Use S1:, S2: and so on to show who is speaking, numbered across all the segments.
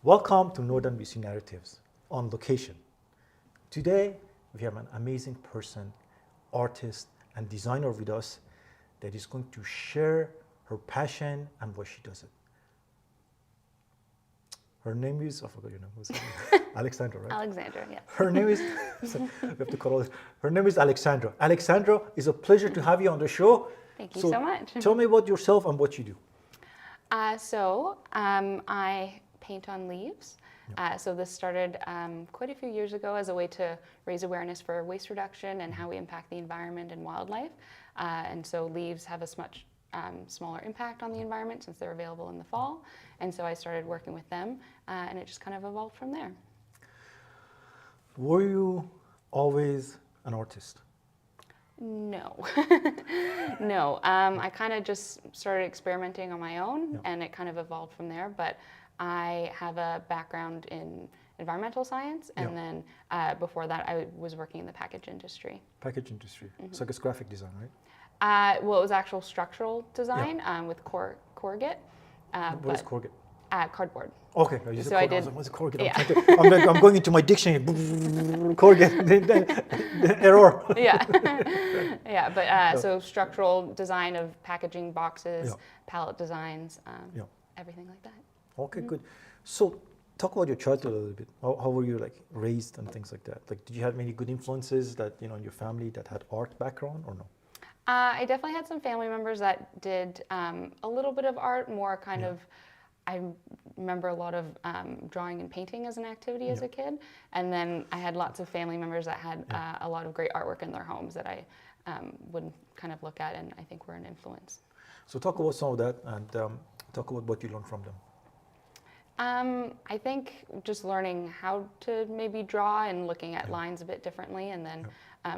S1: Welcome to Northern VC Narratives on location. Today, we have an amazing person, artist, and designer with us that is going to share her passion and why she does it. Her name is, I forgot your name, what's her name? Alexandra, right?
S2: Alexandra, yes.
S1: Her name is, so we have to call it, her name is Alexandra. Alexandra, it's a pleasure to have you on the show.
S2: Thank you so much.
S1: Tell me about yourself and what you do.
S2: I paint on leaves. So this started quite a few years ago as a way to raise awareness for waste reduction and how we impact the environment and wildlife. And so leaves have a much smaller impact on the environment since they're available in the fall. And so I started working with them and it just kind of evolved from there.
S1: Were you always an artist?
S2: No. No. I kind of just started experimenting on my own and it kind of evolved from there. But I have a background in environmental science and then before that I was working in the package industry.
S1: Package industry. So I guess graphic design, right?
S2: Well, it was actual structural design with corrugate.
S1: What is corrugate?
S2: Cardboard.
S1: Okay, you said
S2: So I
S1: corrugate.
S2: did.
S1: What's corrugate?
S2: Yeah.
S1: I'm going into my dictionary. Corrugate. Error.
S2: Yeah. Yeah, but so structural design of packaging boxes, pallet designs, everything like that.
S1: Okay, good. So talk about your childhood a little bit. How were you like raised and things like that? Like, did you have any good influences that in your family that had art background or no?
S2: I definitely had some family members that did a little bit of art, more kind of. I remember a lot of drawing and painting as an activity as a kid, and then I had lots of family members that had a lot of great artwork in their homes that I would kind of look at, and I think were an influence.
S1: So talk about some of that and talk about what you learned from them.
S2: I think just learning how to maybe draw and looking at lines a bit differently, and then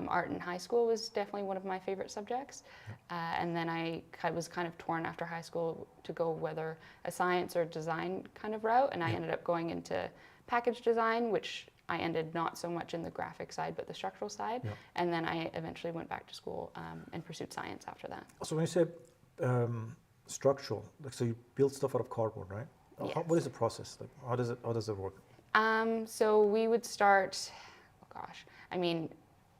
S2: art in high school was definitely one of my favorite subjects. And then I was kind of torn after high school to go whether a science or design kind of route, and I ended up going into package design, which I ended not so much in the graphic side, but the structural side. And then I eventually went back to school and pursued science after that.
S1: So when you say structural, like so you build stuff out of cardboard, right?
S2: Yes.
S1: What is the process? Like, how does it work?
S2: So we would start,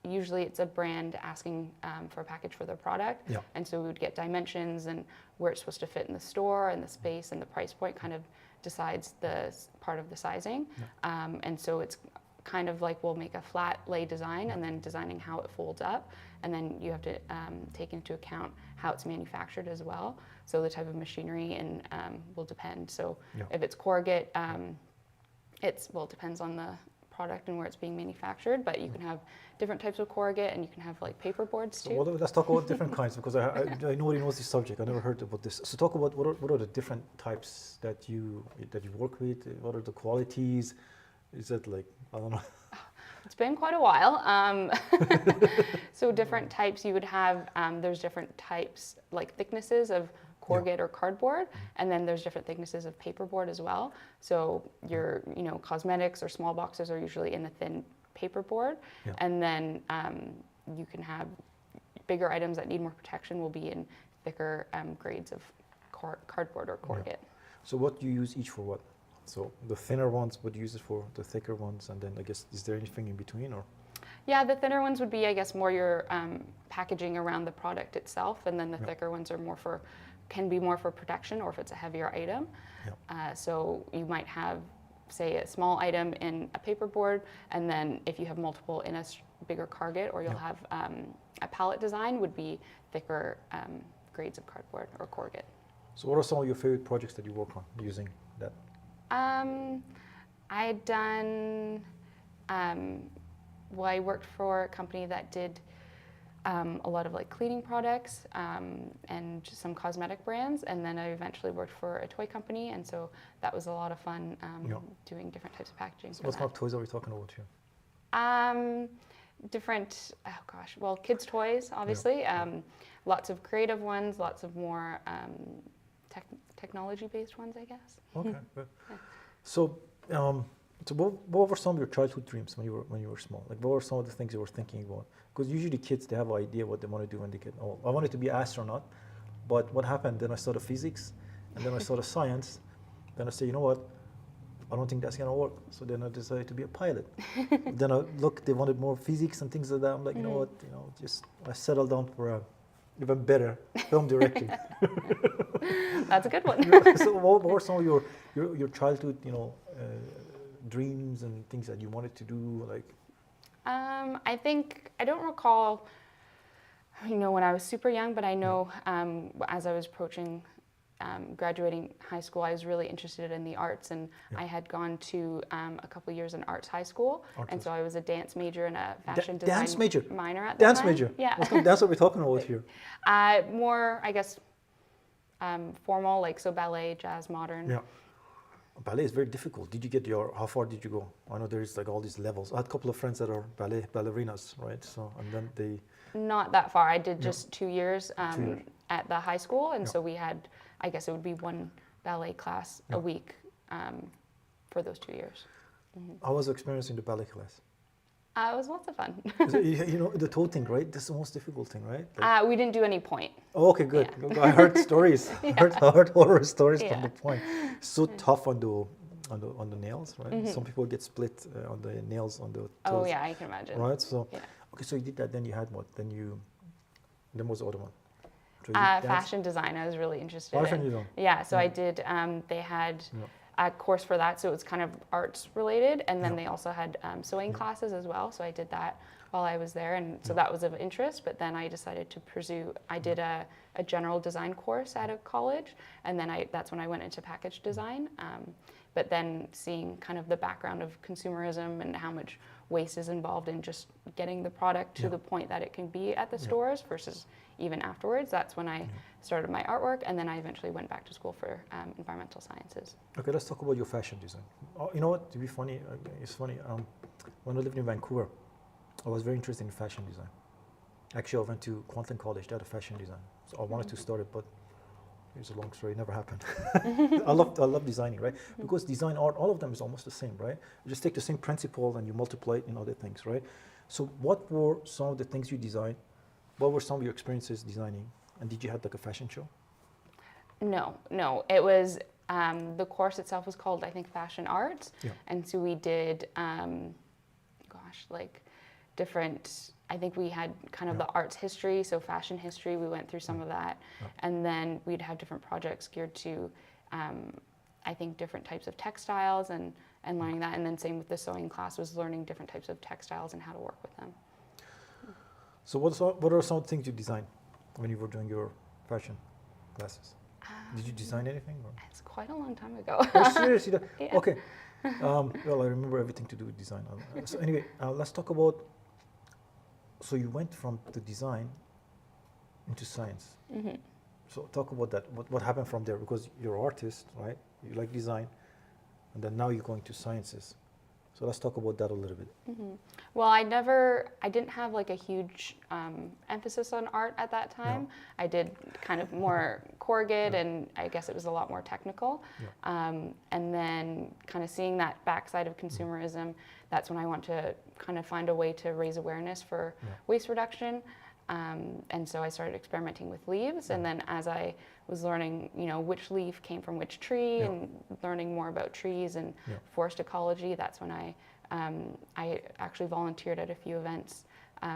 S2: usually it's a brand asking for a package for their product. And so we would get dimensions and where it's supposed to fit in the store, and the space and the price point kind of decides the part of the sizing. And so it's kind of like we'll make a flat lay design and then designing how it folds up. And then you have to take into account how it's manufactured as well. So the type of machinery and will depend. So if it's corrugate, it depends on the product and where it's being manufactured, but you can have different types of corrugate and you can have like paper boards too.
S1: So let's talk about different kinds, because nobody knows this subject. I never heard about this. So talk about what are the different types that you work with? What are the qualities? Is that like, I don't know.
S2: It's been quite a while. So different types you would have, there's different types, like thicknesses of corrugate or cardboard, and then there's different thicknesses of paperboard as well. So your, cosmetics or small boxes are usually in a thin paperboard, and then you can have bigger items that need more protection will be in thicker grades of cardboard or corrugate.
S1: So what do you use each for what? So the thinner ones, what do you use it for? The thicker ones, and then I guess, is there anything in between or?
S2: Yeah, the thinner ones would be, I guess, more your packaging around the product itself, and then the thicker ones are can be more for protection, or if it's a heavier item. So you might have, say, a small item in a paperboard, and then if you have multiple in a bigger corrugate, or you'll have a pallet design would be thicker grades of cardboard or corrugate.
S1: So what are some of your favorite projects that you work on using that?
S2: I had done, I worked for a company that did a lot of like cleaning products and just some cosmetic brands, and then I eventually worked for a toy company, and so that was a lot of fun doing different types of packaging.
S1: So what kind of toys are we talking about here?
S2: Different, kids' toys, obviously. Lots of creative ones, lots of more technology-based ones, I guess.
S1: Okay, good. So, what were some of your childhood dreams when you were small? Like, what were some of the things you were thinking about? Because usually kids, they have an idea what they want to do when they get old. I wanted to be an astronaut, but what happened? Then I started physics, and then I started science. Then I said, you know what? I don't think that's gonna work. So then I decided to be a pilot. Then I look, they wanted more physics and things like that. I'm like, you know what, just I settled down for a even better film directing.
S2: That's a good one.
S1: So what were some of your childhood, dreams and things that you wanted to do, like?
S2: I think I don't recall, when I was super young, but I know as I was approaching graduating high school, I was really interested in the arts, and I had gone to a couple years in arts high school, and so I was a dance major and a fashion design
S1: dance major.
S2: minor at
S1: Dance
S2: the time.
S1: major.
S2: Yeah.
S1: That's what we're talking about here.
S2: More, I guess, formal, like so ballet, jazz, modern.
S1: Yeah. Ballet is very difficult. Did you get how far did you go? I know there's like all these levels. I had a couple of friends that are ballerinas, right? So, and then they...
S2: Not that far. I did just 2 years, at the high school, and so we had, I guess it would be one ballet class a week for those 2 years. Mm-hmm.
S1: How was the experience in the ballet class?
S2: It was lots of fun.
S1: The toe thing, right? That's the most difficult thing, right?
S2: We didn't do any point.
S1: Oh, okay, good. Yeah. I heard stories. I heard horror stories from the point. So tough on the nails, right? Mm-hmm. Some people get split on the nails on the toes.
S2: Oh yeah, I can imagine.
S1: Right. So okay, so you did that. Then you had what? Then what was the other one? So
S2: fashion design. I was really interested in. Yeah. So I did. They had a course for that, so it was kind of arts related, and then they also had sewing classes as well. So I did that while I was there, and so that was of interest. But then I decided to pursue. I did a general design course at a college, and then that's when I went into package design. But then seeing kind of the background of consumerism and how much waste is involved in just getting the product to the point that it can be at the stores versus even afterwards, that's when I started my artwork, and then I eventually went back to school for environmental sciences.
S1: Okay, let's talk about your fashion design. You know what, to be funny, it's funny, when I lived in Vancouver, I was very interested in fashion design. Actually, I went to Queensland College, they had a fashion design. So I wanted to start it, but it's a long story, it never happened. I love designing, right? Because design art, all of them is almost the same, right? You just take the same principle and you multiply it in other things, right? So what were some of the things you designed? What were some of your experiences designing? And did you have like a fashion show? No.
S2: It was, the course itself was called, I think, Fashion Arts. Yeah. And so we did, different, I think we had kind of the arts history, so fashion history, we went through some of that. Yeah. And then we'd have different projects geared to, I think, different types of textiles and learning that. And then same with the sewing class, was learning different types of textiles and how to work with them.
S1: So what are some things you designed when you were doing your fashion classes? Did you design anything? Or?
S2: It's quite a long time ago.
S1: Oh, seriously? Yeah. Okay. Well, I remember everything to do with design. So anyway, let's talk about, so you went from the design into science. Mm-hmm. So talk about that. What happened from there? Because you're an artist, right? You like design, and then now you're going to sciences. So let's talk about that a little bit. Mm-hmm.
S2: Well, I didn't have like a huge emphasis on art at that time. No. I did kind of more corrugate, and I guess it was a lot more technical. Yeah. And then kind of seeing that backside of consumerism, that's when I want to kind of find a way to raise awareness for waste reduction. And so I started experimenting with leaves, and then as I was learning, which leaf came from which tree, and learning more about trees and forest ecology, that's when I actually volunteered at a few events,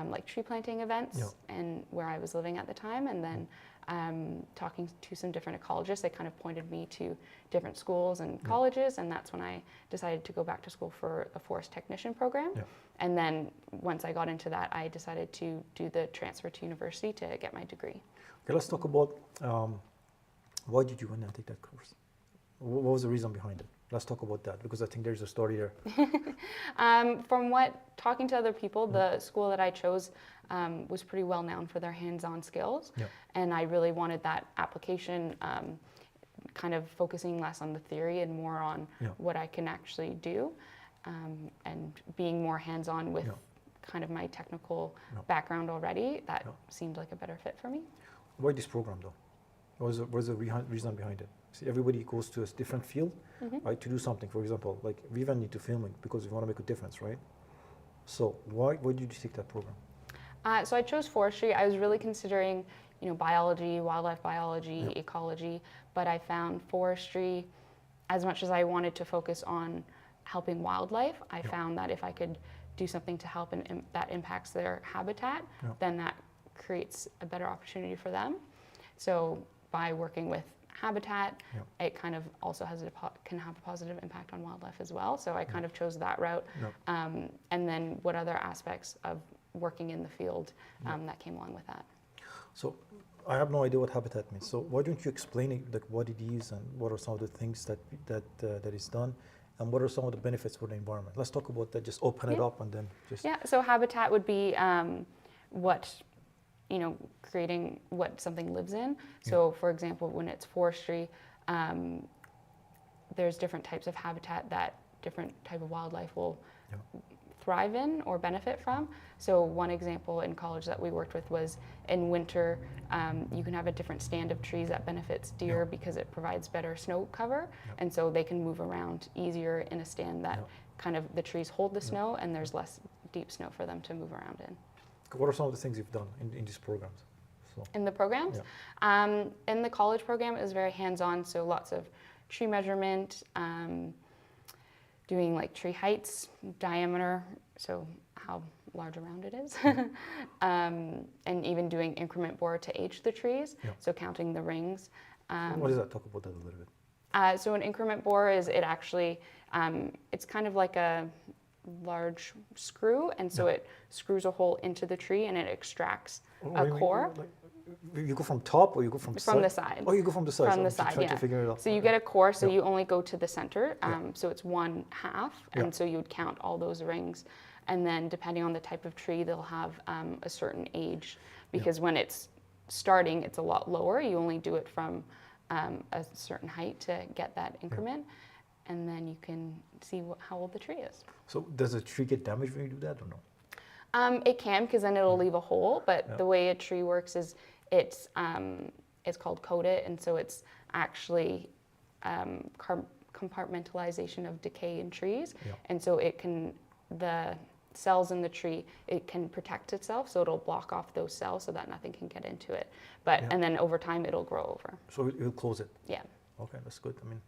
S2: like tree planting events, and where I was living at the time, and then talking to some different ecologists, they kind of pointed me to different schools and colleges, and that's when I decided to go back to school for a forest technician program. Yeah. And then once I got into that, I decided to do the transfer to university to get my degree.
S1: Okay, let's talk about why did you want to take that course? What was the reason behind it? Let's talk about that, because I think there's a story there.
S2: From talking to other people, the school that I chose was pretty well known for their hands-on skills, and I really wanted that application, kind of focusing less on the theory and more on what I can actually do, and being more hands-on with kind of my technical background already. That seemed like a better fit for me.
S1: Why this program though? What was the reason behind it? See, everybody goes to a different field, right, to do something. For example, like we even need to film it because we want to make a difference, right? So why did you take that program?
S2: So I chose forestry. I was really considering, biology, wildlife biology, ecology, but I found forestry as much as I wanted to focus on helping wildlife, I found that if I could do something to help and that impacts their habitat, then that creates a better opportunity for them. So by working with habitat, it kind of also can have a positive impact on wildlife as well. So I kind of chose that route. And then what other aspects of working in the field that came along with that.
S1: So I have no idea what habitat means. So why don't you explain it, like what it is and what are some of the things that is done, and what are some of the benefits for the environment? Let's talk about that. Just open it up and then just.
S2: Yeah. So habitat would be creating what something lives in. So for example, when it's forestry, there's different types of habitat that different type of wildlife will thrive in or benefit from. So one example in college that we worked with was in winter, you can have a different stand of trees that benefits deer because it provides better snow cover. And so they can move around easier in a stand that kind of the trees hold the snow and there's less deep snow for them to move around in.
S1: What are some of the things you've done in these programs? So.
S2: In the programs? In the college program, it was very hands-on, so lots of tree measurement, doing like tree heights, diameter, so how large around it is, and even doing increment bore to age the trees, so counting the rings.
S1: What is that? Talk about that a little bit.
S2: So an increment bore is it actually, it's kind of like a large screw, and so it screws a hole into the tree and it extracts a core.
S1: You go from top or you go from
S2: the side?
S1: Oh, you go from the side.
S2: From the side,
S1: to figure it out.
S2: So you get a core, so you only go to the center, so it's 1/2, and so you would count all those rings. And then depending on the type of tree, they'll have a certain age, because when it's starting, it's a lot lower. You only do it from a certain height to get that increment. And then you can see how old the tree is. So
S1: does the tree get damaged when you do that or no?
S2: It can, because then it'll leave a hole, but the way a tree works is it's called coated, and so it's actually compartmentalization of decay in trees. And so the cells in the tree, it can protect itself, so it'll block off those cells so that nothing can get into it. And then over time it'll grow over.
S1: So it'll close it?
S2: Yeah.
S1: Okay, that's good. I mean,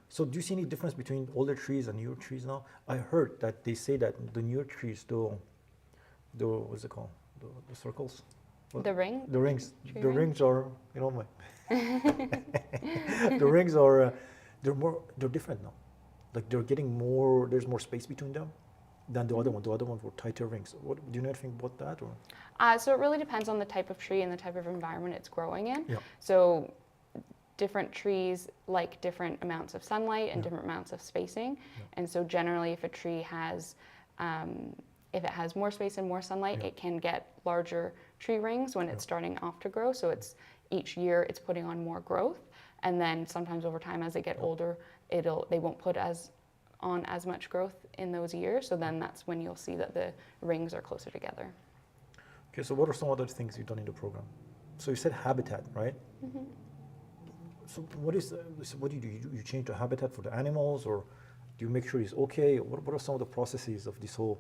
S1: so do you see any difference between older trees and newer trees now? I heard that they say that the newer trees, what's it called? The circles?
S2: The ring?
S1: The rings. The rings are, the rings are, they're different now. Like they're getting more, there's more space between them than the other one. The other ones were tighter rings. Do you know anything about that? Or?
S2: So it really depends on the type of tree and the type of environment it's growing in. So different trees like different amounts of sunlight and different amounts of spacing. And so generally if a tree has, if it has more space and more sunlight, it can get larger tree rings when it's starting off to grow. So it's each year it's putting on more growth. And then sometimes over time as they get older, they won't put on as much growth in those years. So then that's when you'll see that the rings are closer together.
S1: Okay, so what are some other things you've done in the program? So you said habitat, right? So what do you do? You change the habitat for the animals, or do you make sure it's okay? What are some of the processes of this whole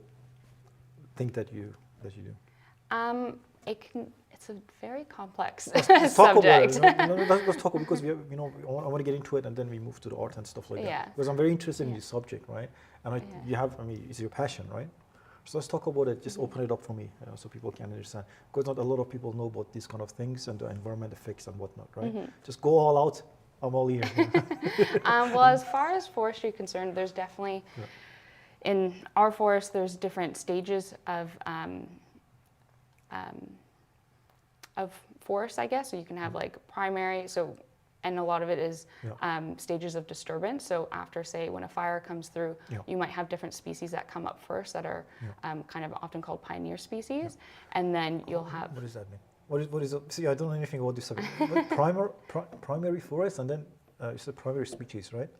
S1: thing that you do?
S2: It's a very complex
S1: let's
S2: subject.
S1: Talk about it. Let's talk, because I want to get into it, and then we move to the art and stuff like that. Because I'm very interested in this subject, right? And it's your passion, right? So let's talk about it. Just open it up for me, so people can understand. Because not a lot of people know about these kind of things and the environment effects and whatnot, right? Just go all out. I'm all ears.
S2: Well, as far as forestry is concerned, there's definitely in our forest there's different stages of forest, I guess. So you can have like primary, and a lot of it is stages of disturbance. So after, say, when a fire comes through, you might have different species that come up first that are kind of often called pioneer species, and then you'll have.
S1: What does that mean? What is it? See, I don't know anything about this subject. Primary forest, and then you said primary species, right?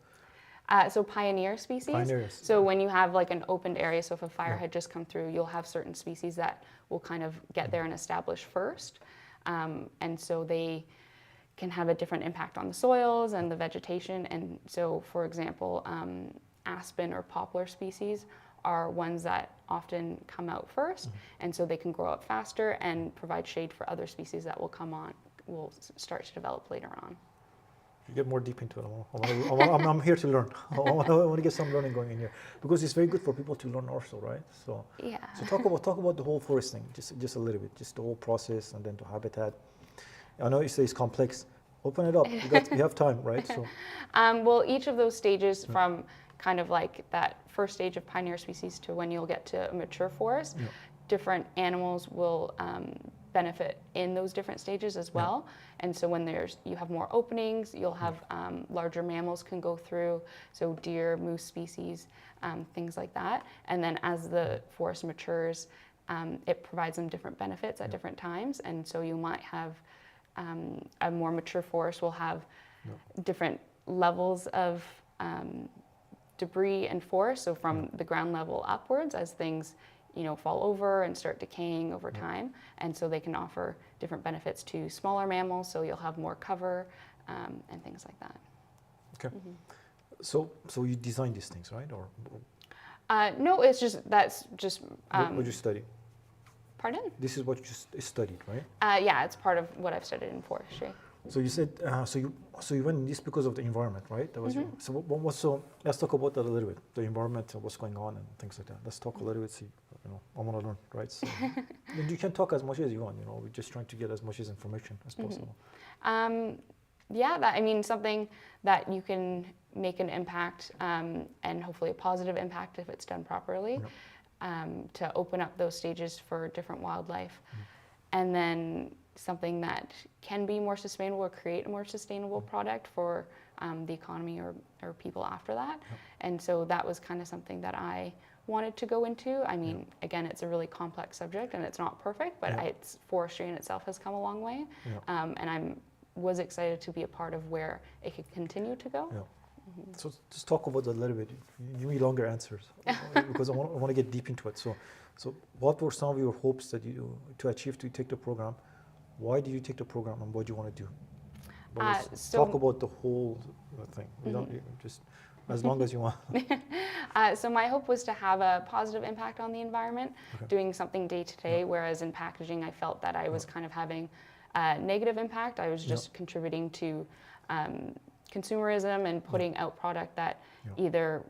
S2: So pioneer species.
S1: Pioneers.
S2: So when you have like an opened area, so if a fire had just come through, you'll have certain species that will kind of get there and establish first, and so they can have a different impact on the soils and the vegetation. And so, for example, aspen or poplar species are ones that often come out first, and so they can grow up faster and provide shade for other species that will start to develop later on.
S1: get more deep into it. I'm here to learn. I want to get some learning going in here because it's very good for people to learn also, right? So
S2: Yeah.
S1: So talk about the whole forest thing, just a little bit, just the whole process, and then to habitat. I know you say it's complex. Open it up. We have time, right? So
S2: well, each of those stages from kind of like that first stage of pioneer species to when you'll get to a mature forest, different animals will benefit in those different stages as well. And so when you have more openings, you'll have larger mammals can go through, so deer, moose species, things like that. And then as the forest matures, it provides them different benefits at different times. And so you might have a more mature forest will have different levels of debris and forest, so from the ground level upwards as things fall over and start decaying over time, and so they can offer different benefits to smaller mammals, so you'll have more cover and things like that.
S1: Okay. So you design these things, right? Or
S2: no, that's just
S1: what you study?
S2: Pardon?
S1: This is what you studied, right?
S2: Yeah, it's part of what I've studied in forestry.
S1: So you said so you went in this because of the environment, right? That was so let's talk about that a little bit. The environment and what's going on and things like that. Let's talk a little bit. See, I want to learn, right? So you can talk as much as you want. We're just trying to get as much information as possible.
S2: Yeah, something that you can make an impact and hopefully a positive impact if it's done properly. To open up those stages for different wildlife, and then something that can be more sustainable or create a more sustainable product for the economy or people after that. And so that was kind of something that I wanted to go into. Again, it's a really complex subject and it's not perfect, but it's forestry in itself has come a long way. And I was excited to be a part of where it could continue to go.
S1: So just talk about that a little bit. Give me longer answers because I want to get deep into it. So what were some of your hopes that to achieve to take the program? Why did you take the program and what do you want to do? Talk about the whole thing. We don't just as long as you want.
S2: So my hope was to have a positive impact on the environment, doing something day to day, whereas in packaging I felt that I was kind of having a negative impact. I was just contributing to consumerism and putting out product that either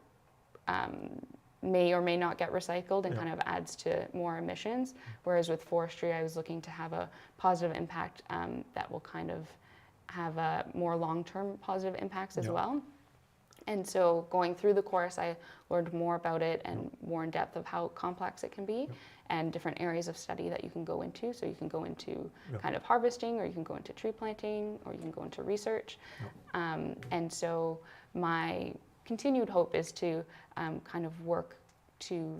S2: may or may not get recycled and kind of adds to more emissions. Whereas with forestry, I was looking to have a positive impact that will kind of have a more long-term positive impacts as well. And so going through the course, I learned more about it and more in depth of how complex it can be and different areas of study that you can go into. So you can go into kind of harvesting, or you can go into tree planting, or you can go into research. And so my continued hope is to kind of work to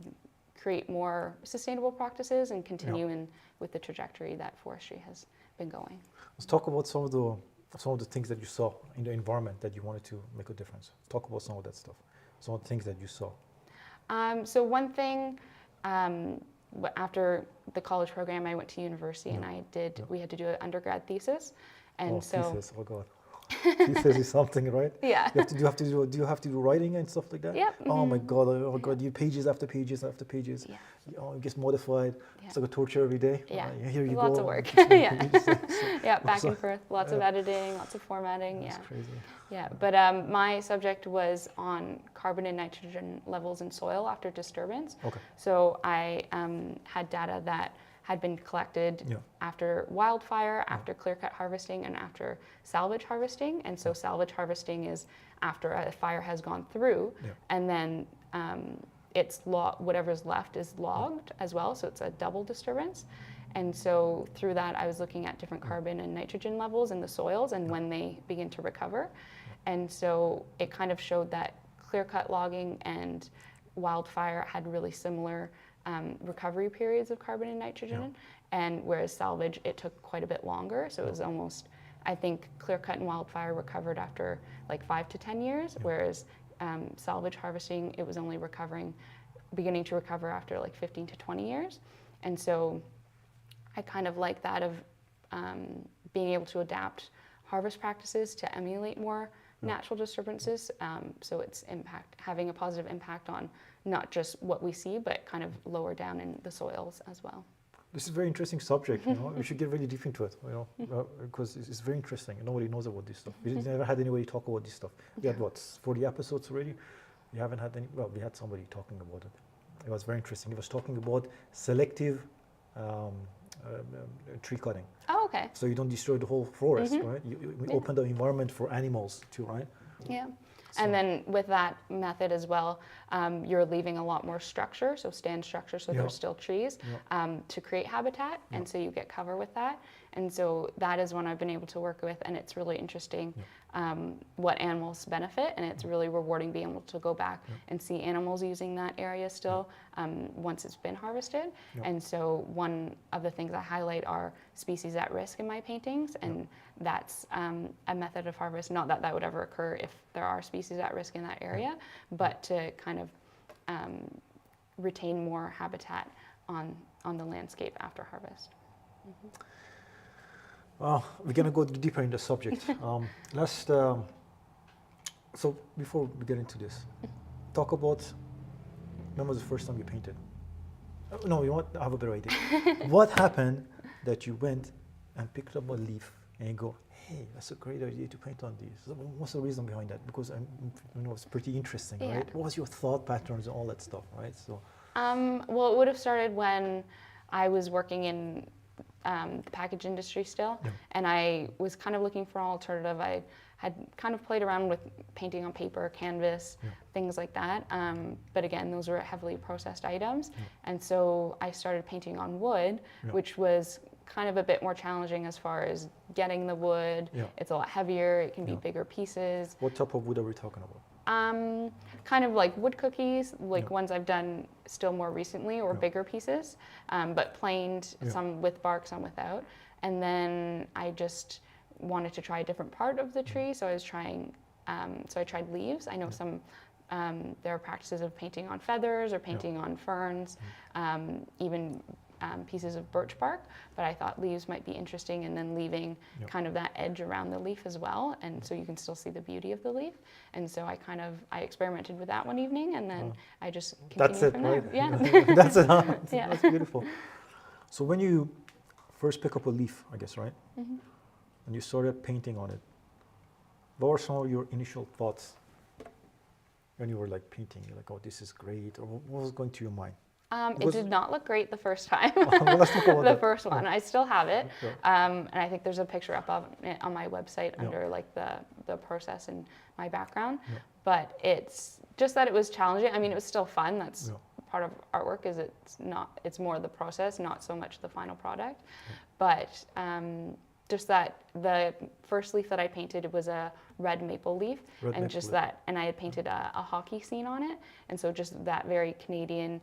S2: create more sustainable practices and continue with the trajectory that forestry has been going.
S1: Let's talk about some of the things that you saw in the environment that you wanted to make a difference. Talk about some of that stuff, some of the things that you saw.
S2: So one thing, after the college program, I went to university and we had to do an undergrad thesis. And
S1: thesis, oh God. Thesis is something, right?
S2: Yeah.
S1: Do you have to do writing and stuff like that?
S2: Yep.
S1: Oh my God, you pages after pages after pages.
S2: Yeah.
S1: It gets modified. It's like a torture every day.
S2: Yeah.
S1: Here you
S2: lots
S1: go.
S2: of work. Yeah, back and forth, lots of editing, lots of formatting.
S1: That's crazy.
S2: Yeah, but my subject was on carbon and nitrogen levels in soil after disturbance.
S1: Okay.
S2: So I had data that had been collected after wildfire, after clear-cut harvesting, and after salvage harvesting. And so salvage harvesting is after a fire has gone through, and then whatever's left is logged as well, so it's a double disturbance. And so through that, I was looking at different carbon and nitrogen levels in the soils and when they begin to recover. And so it kind of showed that clear-cut logging and wildfire had really similar recovery periods of carbon and nitrogen, and whereas salvage, it took quite a bit longer. So it was almost, I think, clear-cut and wildfire recovered after like 5 to 10 years, whereas salvage harvesting, it was only beginning to recover after like 15 to 20 years. And so I kind of like that of being able to adapt harvest practices to emulate more natural disturbances. So it's having a positive impact on not just what we see, but kind of lower down in the soils as well.
S1: This is a very interesting subject. We should get really deep into it. Because it's very interesting. Nobody knows about this stuff. We never had anybody talk about this stuff. We had 40 episodes already. We haven't had any. Well, we had somebody talking about it. It was very interesting. He was talking about selective tree cutting.
S2: Oh, okay.
S1: So you don't destroy the whole forest, right? We open the environment for animals too, right?
S2: Yeah. And then with that method as well, you're leaving a lot more structure, so stand structure, so there's still trees to create habitat, and so you get cover with that. And so that is one I've been able to work with, and it's really interesting what animals benefit, and it's really rewarding being able to go back and see animals using that area still once it's been harvested. And so one of the things I highlight are species at risk in my paintings, and that's a method of harvest. Not that that would ever occur if there are species at risk in that area, but to kind of retain more habitat on the landscape after harvest.
S1: Well, we're going to go deeper in the subject. So before we get into this, talk about when was the first time you painted? No, you want to have a better idea. What happened that you went and picked up a leaf and you go, hey, that's a great idea to paint on these? What's the reason behind that? Because it's pretty interesting, right? What was your thought patterns and all that stuff, right? So,
S2: well, it would have started when I was working in the package industry still, and I was kind of looking for an alternative. I had kind of played around with painting on paper, canvas, things like that. But again, those were heavily processed items. And so I started painting on wood, which was kind of a bit more challenging as far as getting the wood. It's a lot heavier, it can be bigger pieces.
S1: What type of wood are we talking about?
S2: Kind of like wood cookies, like ones I've done still more recently, or bigger pieces, but planed, some with bark, some without. And then I just wanted to try a different part of the tree, so I was trying, so I tried leaves. I know some, there are practices of painting on feathers or painting on ferns, even pieces of birch bark, but I thought leaves might be interesting, and then leaving kind of that edge around the leaf as well, and so you can still see the beauty of the leaf. And so I experimented with that one evening, and then I just continued from there.
S1: Right?
S2: Yeah.
S1: That's it. That's beautiful. So when you first pick up a leaf, I guess, right? And you started painting on it, what were some of your initial thoughts when you were like painting? You're like, oh, this is great, or what was going through your mind?
S2: It did not look great the first time.
S1: Well, let's talk about
S2: the
S1: that.
S2: first one. I still have it, and I think there's a picture up of it on my website under like the process and my background. But it's just that it was challenging. I mean, it was still fun. That's part of artwork. Is it's more the process, not so much the final product. But just that the first leaf that I painted was a red maple leaf, and I had painted a hockey scene on it, and so just that very Canadian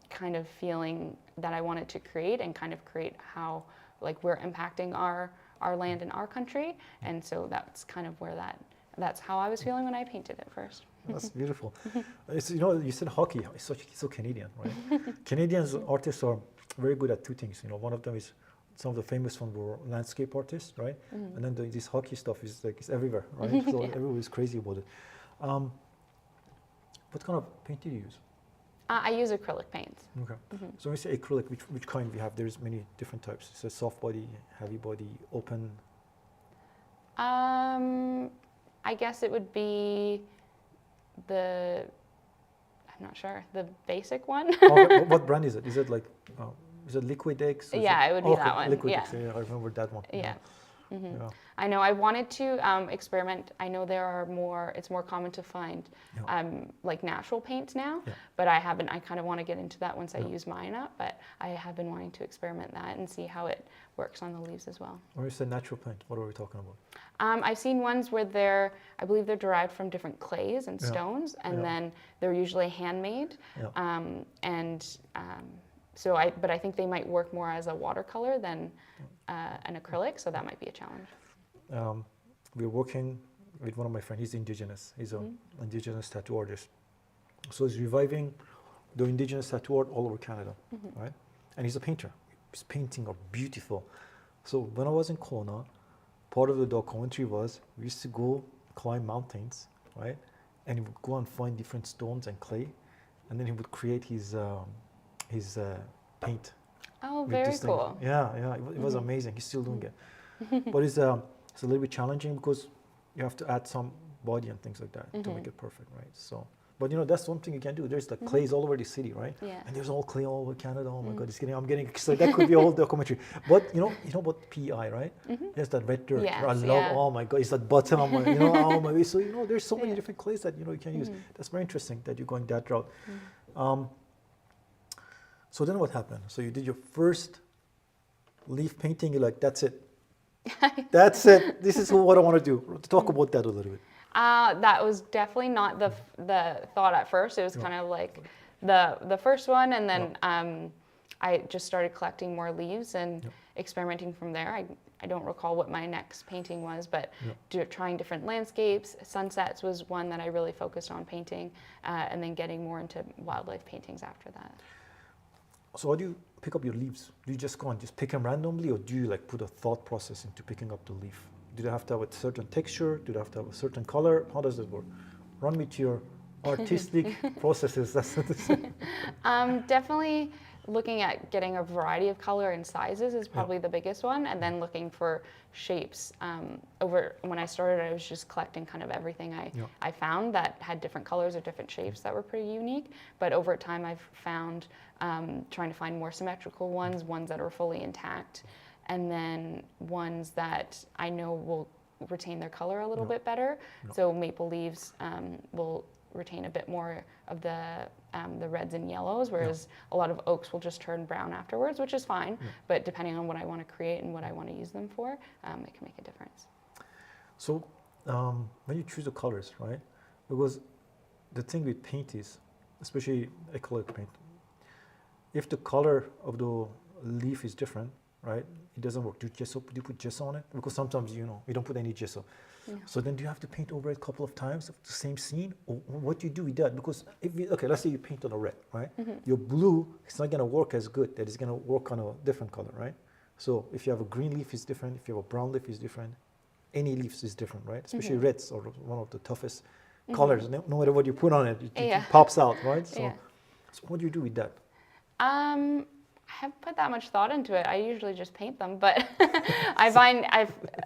S2: kind of feeling that I wanted to create, and kind of create how like we're impacting our land and our country, and so that's kind of where that's how I was feeling when I painted it first.
S1: That's beautiful. You said hockey. It's so Canadian, right? Canadians artists are very good at two things. One of them is, some of the famous ones were landscape artists, right? And then this hockey stuff is like, it's everywhere, right? So everyone is crazy about it. What kind of paint do you use?
S2: I use acrylic paints.
S1: Okay. So when you say acrylic, which kind we have? There's many different types. So soft body, heavy body, open.
S2: I guess it would be I'm not sure, the basic one.
S1: What brand is it? Is it like, is it Liquid X?
S2: Yeah, it would be that one.
S1: Liquid X, I remember that one.
S2: Yeah. I know I wanted to experiment. I know it's more common to find like natural paints now, but I kind of want to get into that once I use mine up, but I have been wanting to experiment that and see how it works on the leaves as well.
S1: When you say natural paint, what are we talking about?
S2: I've seen ones where I believe they're derived from different clays and stones, and then they're usually handmade, but I think they might work more as a watercolor than an acrylic, so that might be a challenge.
S1: We're working with one of my friends. He's indigenous. He's an indigenous tattoo artist. So he's reviving the indigenous tattoo art all over Canada, right? And he's a painter. His paintings are beautiful. So when I was in Kelowna, part of the documentary was we used to go climb mountains, right? And he would go and find different stones and clay, and then he would create his paint
S2: Oh,
S1: with
S2: very
S1: this thing.
S2: cool.
S1: Yeah, it was amazing. He's still doing it. But it's a little bit challenging because you have to add some body and things like that to make it perfect, right? So, but that's one thing you can do. There's like clays all over the city, right?
S2: Yeah.
S1: And there's all clay all over Canada. Oh my God, I'm getting excited. That could be a whole documentary. But you know about PEI, right? There's that red dirt.
S2: Yes,
S1: I love.
S2: yeah.
S1: Oh my God, it's that bottom. Oh my God. So there's so many different clays that you can use. That's very interesting that you're going that route. So then what happened? So you did your first leaf painting. You're like, that's it. That's it. This is what I want to do. Talk about that a little bit.
S2: That was definitely not the thought at first. It was kind of like the first one, and then I just started collecting more leaves and experimenting from there. I don't recall what my next painting was, but trying different landscapes. Sunsets was one that I really focused on painting, and then getting more into wildlife paintings after that.
S1: So how do you pick up your leaves? Do you just go and just pick them randomly, or do you like put a thought process into picking up the leaf? Do they have to have a certain texture? Do they have to have a certain color? How does it work? Run me to your artistic processes. That's what it is.
S2: Definitely looking at getting a variety of color and sizes is probably the biggest one, and then looking for shapes. When I started, I was just collecting kind of everything I found that had different colors or different shapes that were pretty unique. But over time, I've found trying to find more symmetrical ones that are fully intact, and then ones that I know will retain their color a little bit better. So maple leaves will retain a bit more of the reds and yellows, whereas a lot of oaks will just turn brown afterwards, which is fine. But depending on what I want to create and what I want to use them for, it can make a difference.
S1: So when you choose the colors, right? Because the thing with paint is, especially acrylic paint, if the color of the leaf is different, right, it doesn't work. Do you put gesso on it? Because sometimes you don't put any gesso. So then do you have to paint over it a couple of times of the same scene? Or what do you do with that? Because let's say you paint on a red, right? Your blue, it's not gonna work as good. That is gonna work on a different color, right? So if you have a green leaf, it's different. If you have a brown leaf, it's different. Any leaves is different, right? Especially reds are one of the toughest colors. No matter what you put on it, it pops out, right? So what do you do with that?
S2: I haven't put that much thought into it. I usually just paint them, but I find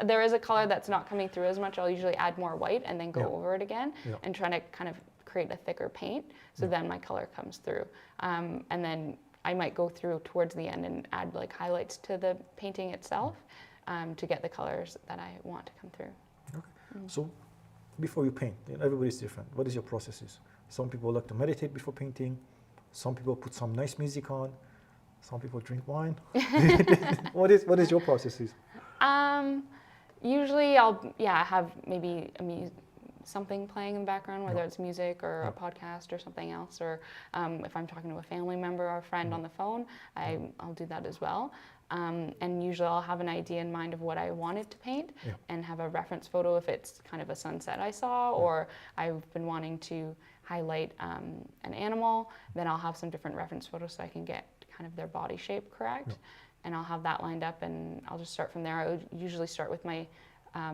S2: there is a color that's not coming through as much. I'll usually add more white and then go over it again and try to kind of create a thicker paint. So then my color comes through. And then I might go through towards the end and add like highlights to the painting itself to get the colors that I want to come through.
S1: Okay. So before you paint, everybody's different. What is your processes? Some people like to meditate before painting. Some people put some nice music on. Some people drink wine. What is your processes?
S2: Usually I'll have maybe something playing in the background, whether it's music or a podcast or something else, or if I'm talking to a family member or a friend on the phone, I'll do that as well. And usually I'll have an idea in mind of what I wanted to paint and have a reference photo if it's kind of a sunset I saw, or I've been wanting to highlight an animal, then I'll have some different reference photos so I can get kind of their body shape correct. And I'll have that lined up, and I'll just start from there. I would usually start with my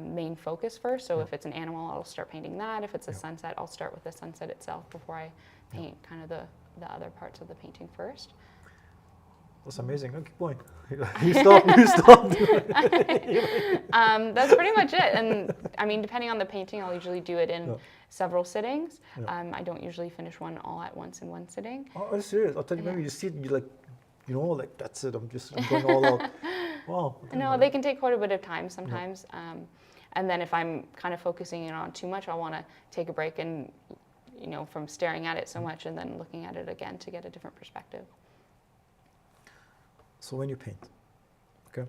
S2: main focus first. So if it's an animal, I'll start painting that. If it's a sunset, I'll start with the sunset itself before I paint kind of the other parts of the painting first.
S1: That's amazing. Keep going. You stop.
S2: That's pretty much it. And I mean, depending on the painting, I'll usually do it in several sittings. I don't usually finish one all at once in one sitting.
S1: Oh, I'm serious. I'll tell you, maybe you see it and you're like, like that's it. I'm going all out. Wow.
S2: No, they can take quite a bit of time sometimes. And then if I'm kind of focusing in on too much, I'll want to take a break and, from staring at it so much and then looking at it again to get a different perspective.
S1: So when you paint, okay,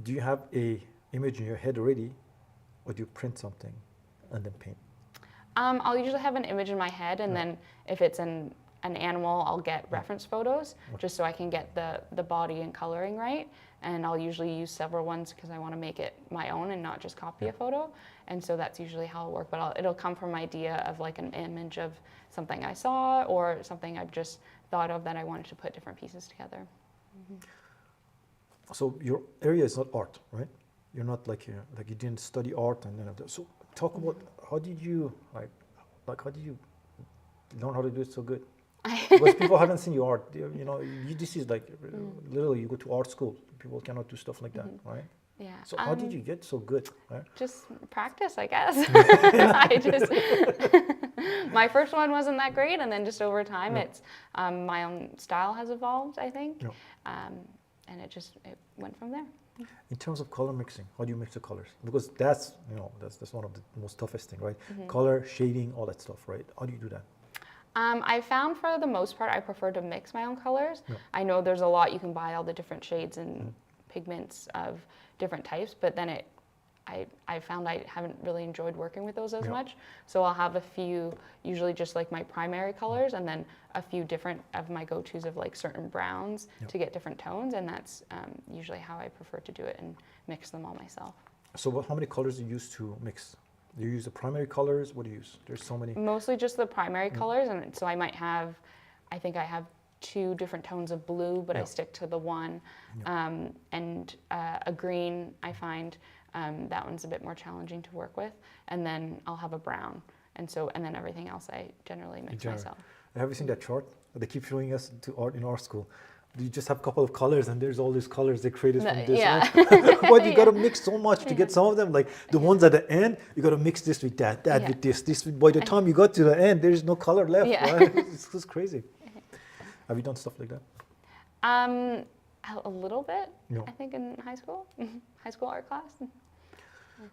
S1: do you have a image in your head already, or do you print something and then paint?
S2: I'll usually have an image in my head, and then if it's an animal, I'll get reference photos just so I can get the body and coloring right. And I'll usually use several ones because I want to make it my own and not just copy a photo. And so that's usually how it'll work. But it'll come from an idea of like an image of something I saw or something I've just thought of that I wanted to put different pieces together.
S1: So your area is not art, right? You're not like you didn't study art and then so talk about how did you how did you learn how to do it so good? Because people haven't seen your art. You know, this is like literally you go to art school. People cannot do stuff like that, right?
S2: Yeah.
S1: So how did you get so good? Right?
S2: Just practice, I guess. My first one wasn't that great, and then just over time, it's my own style has evolved, I think, and it went from there.
S1: In terms of color mixing, how do you mix the colors? Because that's that's one of the most toughest thing, right? Color, shading, all that stuff, right? How do you do that?
S2: I found for the most part, I prefer to mix my own colors. I know there's a lot you can buy all the different shades and pigments of different types, but then I found I haven't really enjoyed working with those as much. So I'll have a few, usually just like my primary colors, and then a few different of my go-tos of like certain browns to get different tones, and that's usually how I prefer to do it and mix them all myself.
S1: So how many colors do you use to mix? Do you use the primary colors? What do you use? There's so many.
S2: Mostly just the primary colors, and so I might have, I think I have 2 different tones of blue, but I stick to the one, and a green I find that one's a bit more challenging to work with, and then I'll have a brown, and then everything else I generally mix myself.
S1: Have you seen that chart that they keep showing us to art in art school? You just have a couple of colors, and there's all these colors they created from this. But you gotta mix so much to get some of them. Like the ones at the end, you gotta mix this with that, with this. By the time you got to the end, there's no color left. Right? It's just crazy. Have you done stuff like that?
S2: A little bit. I think in high school art class.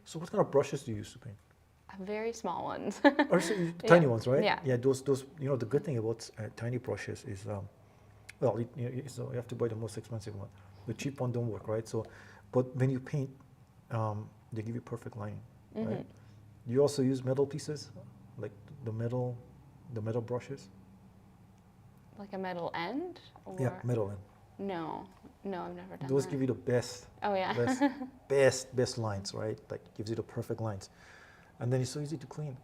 S1: So what kind of brushes do you use to paint?
S2: Very small ones.
S1: Tiny ones, right?
S2: Yeah.
S1: Yeah. Those. You know, the good thing about tiny brushes is, well, so you have to buy the most expensive one. The cheap one don't work, right? So, but when you paint, they give you perfect lining, right? You also use metal pieces, like the metal brushes.
S2: Like a metal end? Or?
S1: Yeah, metal end.
S2: No, I've never done
S1: Those
S2: that.
S1: give you the best.
S2: Oh yeah.
S1: best lines, right? Like gives you the perfect lines, and then it's so easy to clean.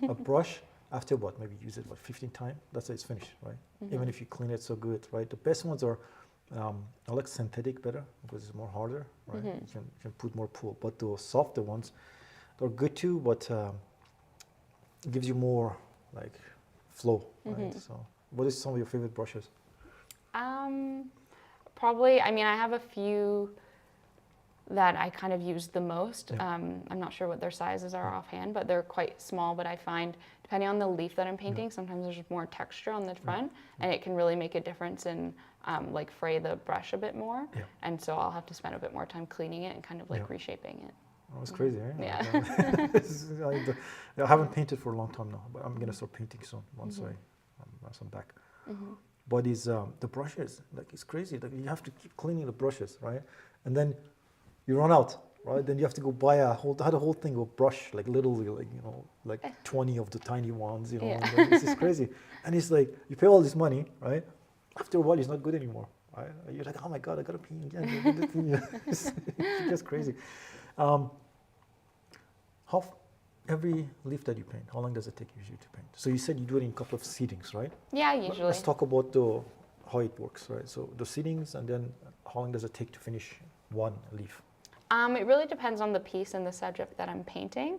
S1: A brush, after what, maybe use it 15 times. That's it, it's finished, right? Even if you clean it so good, right? The best ones are, I like synthetic better because it's more harder, right? You can put more pull. But the softer ones, they're good too, but it gives you more like flow, right? So, what is some of your favorite brushes?
S2: Probably, I mean, I have a few that I kind of use the most. I'm not sure what their sizes are offhand, but they're quite small. But I find, depending on the leaf that I'm painting, sometimes there's more texture on the front, and it can really make a difference in like fray the brush a bit more. And so I'll have to spend a bit more time cleaning it and kind of like reshaping it.
S1: Oh, it's crazy, right?
S2: Yeah.
S1: I haven't painted for a long time now, but I'm gonna start painting soon once I'm back. But it's the brushes, like it's crazy. Like you have to keep cleaning the brushes, right? And then you run out, right? Then you have to go buy a whole thing of brush, like literally, like like 20 of the tiny ones, And this is crazy. And it's like you pay all this money, right? After a while, it's not good anymore, right? You're like, oh my god, I gotta paint again. It's just crazy. Every leaf that you paint, how long does it take usually to paint? So you said you do it in a couple of seatings, right?
S2: Yeah, usually.
S1: Let's talk about how it works, right? So the seatings, and then how long does it take to finish one leaf?
S2: It really depends on the piece and the subject that I'm painting,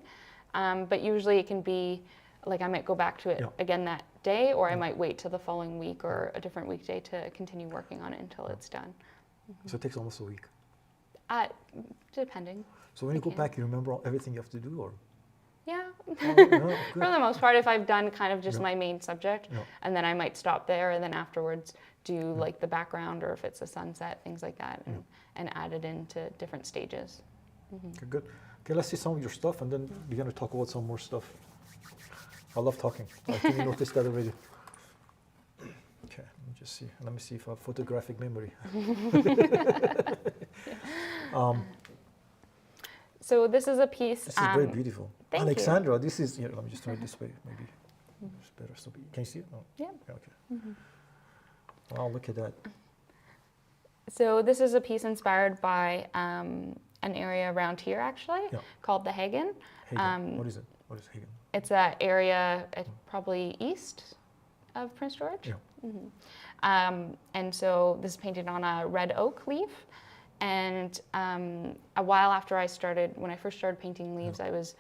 S2: but usually it can be, like I might go back to it again that day, or I might wait till the following week or a different weekday to continue working on it until it's done.
S1: So it takes almost a week?
S2: Depending.
S1: So when you go back, you remember everything you have to do, or?
S2: Yeah,
S1: Oh,
S2: for the most part, if I've done kind of just my main subject, and then I might stop there, and then afterwards do like the background, or if it's a sunset, things like that, and add it into different stages.
S1: Okay, good. Okay, let's see some of your stuff, and then we're going to talk about some more stuff. I love talking. I think you noticed that already. Okay, let me just see. Let me see if I have photographic memory.
S2: So this is a piece.
S1: This is very beautiful.
S2: Thank
S1: Alexandra,
S2: you.
S1: this is, let me just turn it this way, maybe. It's better. So, can you see it? No.
S2: Yeah.
S1: Okay. Wow, look at that.
S2: So this is a piece inspired by an area around here, actually, called the Hagen.
S1: What is it? What is Hagen?
S2: It's an area probably east of Prince George. And so this is painted on a red oak leaf. And a while after when I first started painting leaves, I was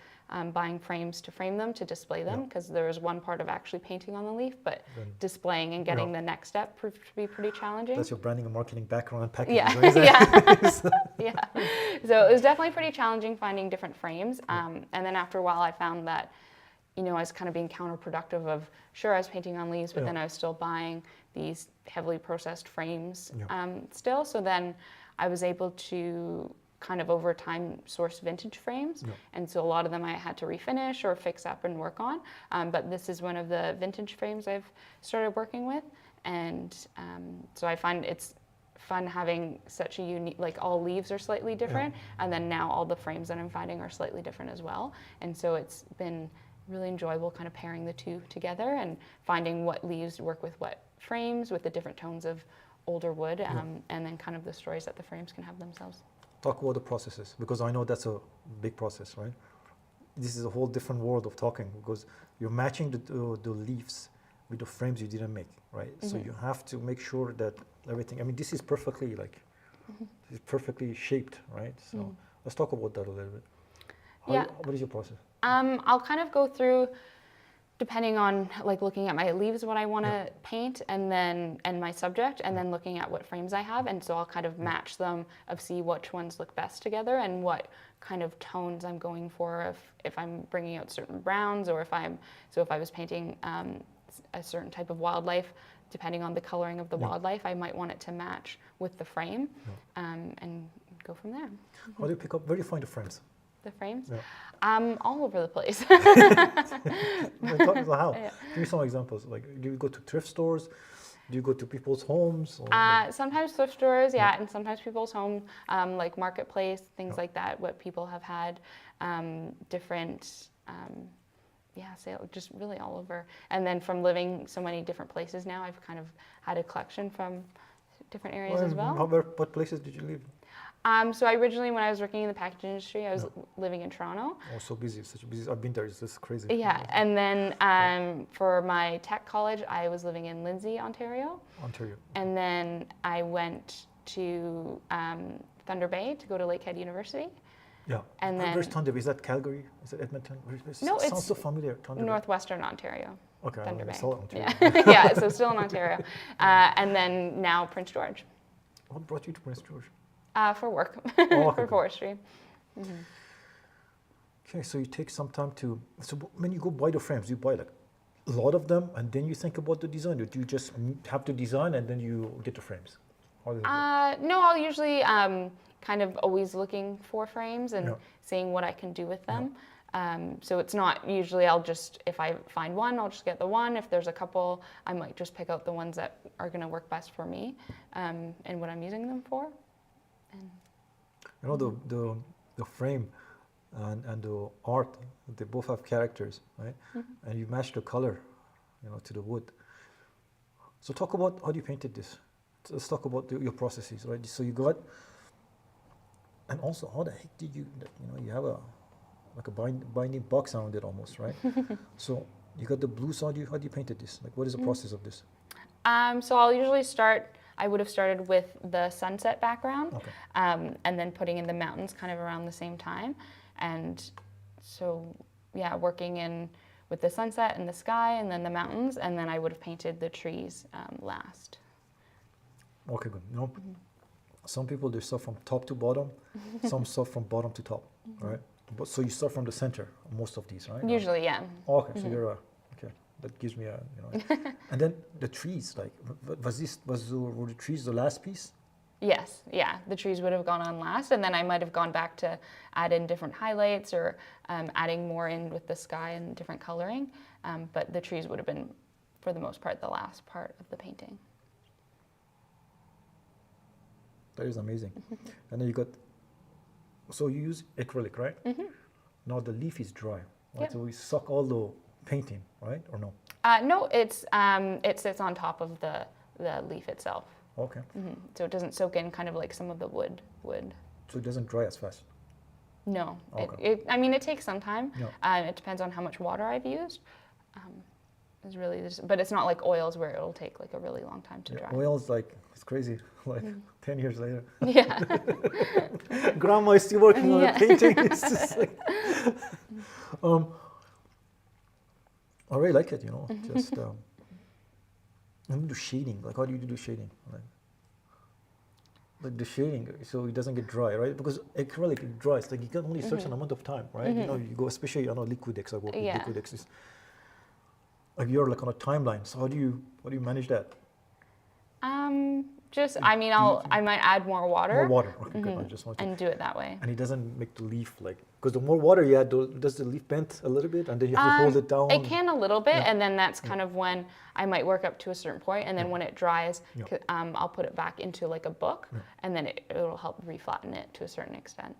S2: buying frames to frame them, to display them, because there was one part of actually painting on the leaf, but
S1: Then,
S2: displaying and getting the next step proved to be pretty challenging.
S1: That's your branding and marketing background, packaging.
S2: Yeah. So it was definitely pretty challenging finding different frames. And then after a while, I found that, I was kind of being counterproductive of, sure, I was painting on leaves, but then I was still buying these heavily processed frames still. So then I was able to kind of over time source vintage frames. And so a lot of them I had to refinish or fix up and work on. But this is one of the vintage frames I've started working with. And so I find it's fun having such a unique, like all leaves are slightly different. And then now all the frames that I'm finding are slightly different as well. And so it's been really enjoyable kind of pairing the two together and finding what leaves work with what frames with the different tones of older wood, and then kind of the stories that the frames can have themselves.
S1: Talk about the processes, because I know that's a big process, right? This is a whole different world of talking, because you're matching the leaves with the frames you didn't make, right? So you have to make sure that everything, this is perfectly this is perfectly shaped, right? So let's talk about that a little bit. What is your process?
S2: I'll kind of go through, depending on like looking at my leaves, what I want to paint, and my subject, and then looking at what frames I have. And so I'll kind of match them of see which ones look best together and what kind of tones I'm going for, if I'm bringing out certain browns, or if I was painting a certain type of wildlife, depending on the coloring of the wildlife, I might want it to match with the frame, and go from there.
S1: How do you pick up, where do you find the frames?
S2: The frames? All over the place.
S1: How? Give me some examples. Like, do you go to thrift stores? Do you go to people's homes? Or
S2: sometimes thrift stores, and sometimes people's homes, like marketplace, things like that. What people have had, different, sale, just really all over. And then from living so many different places now, I've kind of had a collection from different areas as well.
S1: What places did you live?
S2: So I originally, when I was working in the packaging industry, I was living in Toronto.
S1: Oh, so busy, such busy. I've been there. It's just crazy.
S2: Yeah, and then for my tech college, I was living in Lindsay, Ontario. And then I went to Thunder Bay to go to Lakehead University.
S1: Yeah.
S2: And then
S1: where's Thunder Bay? Is that Calgary? Is it Edmonton?
S2: No,
S1: sounds so familiar. Thunder
S2: Northwestern Ontario.
S1: Okay,
S2: Thunder Bay.
S1: Ontario.
S2: Yeah, so still in Ontario. And then now Prince George.
S1: What brought you to Prince George?
S2: For work,
S1: for
S2: forestry.
S1: Okay, so you take some time to. So when you go buy the frames, you buy like a lot of them, and then you think about the design. Or do you just have to design and then you get the frames? How does it work?
S2: No, I'll usually kind of always looking for frames and seeing what I can do with them. So it's not usually if I find one, I'll just get the one. If there's a couple, I might just pick out the ones that are going to work best for me and what I'm using them for.
S1: You know, the frame and the art, they both have characters, right? And you match the color, to the wood. So talk about how you painted this. Let's talk about your processes, right? So you got, and also how the heck did you have a binding box around it almost, right? So you got the blues. How do you painted this? Like, what is the process of this?
S2: So I'll usually I would have started with the sunset background, and then putting in the mountains kind of around the same time. And so, working in with the sunset and the sky and then the mountains, and then I would have painted the trees last.
S1: Okay, good. Some people, they start from top to bottom, some start from bottom to top, right? But so you start from the center, most of these, right?
S2: Usually, yeah.
S1: Okay, so you're okay. That gives me a, and then the trees, like, were the trees the last piece?
S2: Yes, yeah. The trees would have gone on last, and then I might have gone back to add in different highlights or adding more in with the sky and different coloring. But the trees would have been, for the most part, the last part of the painting.
S1: That is amazing. And then you got, so you use acrylic, right? Now the leaf is dry, right? Yep. So we suck all the painting, right, or no?
S2: No, it sits on top of the leaf itself.
S1: Okay.
S2: So it doesn't soak in kind of like some of the wood.
S1: So it doesn't dry as fast?
S2: No.
S1: Okay.
S2: It takes some time. It depends on how much water I've used. is really but it's not like oils where it'll take like a really long time to dry.
S1: Oils, like, it's crazy. Like 10 years later.
S2: Yeah.
S1: Grandma is still working on a painting. It's just like, I really like it, just, and do shading. Like, how do you do shading? Like the shading, so it doesn't get dry, right? Because acrylic, it dries. Like, you get only a certain amount of time, right? You go, especially, Liquidex, I work with Liquidex. Is, like, you're like on a timeline. So how do you manage that?
S2: I might add more water.
S1: More water. Okay, good. I just want to.
S2: And do it that way.
S1: And it doesn't make the leaf like, because the more water you add, does the leaf bend a little bit, and then you have to hold it down?
S2: It can a little bit, and then that's kind of when I might work up to a certain point, and then when it dries, I'll put it back into like a book, and then it'll help reflatten it to a certain extent.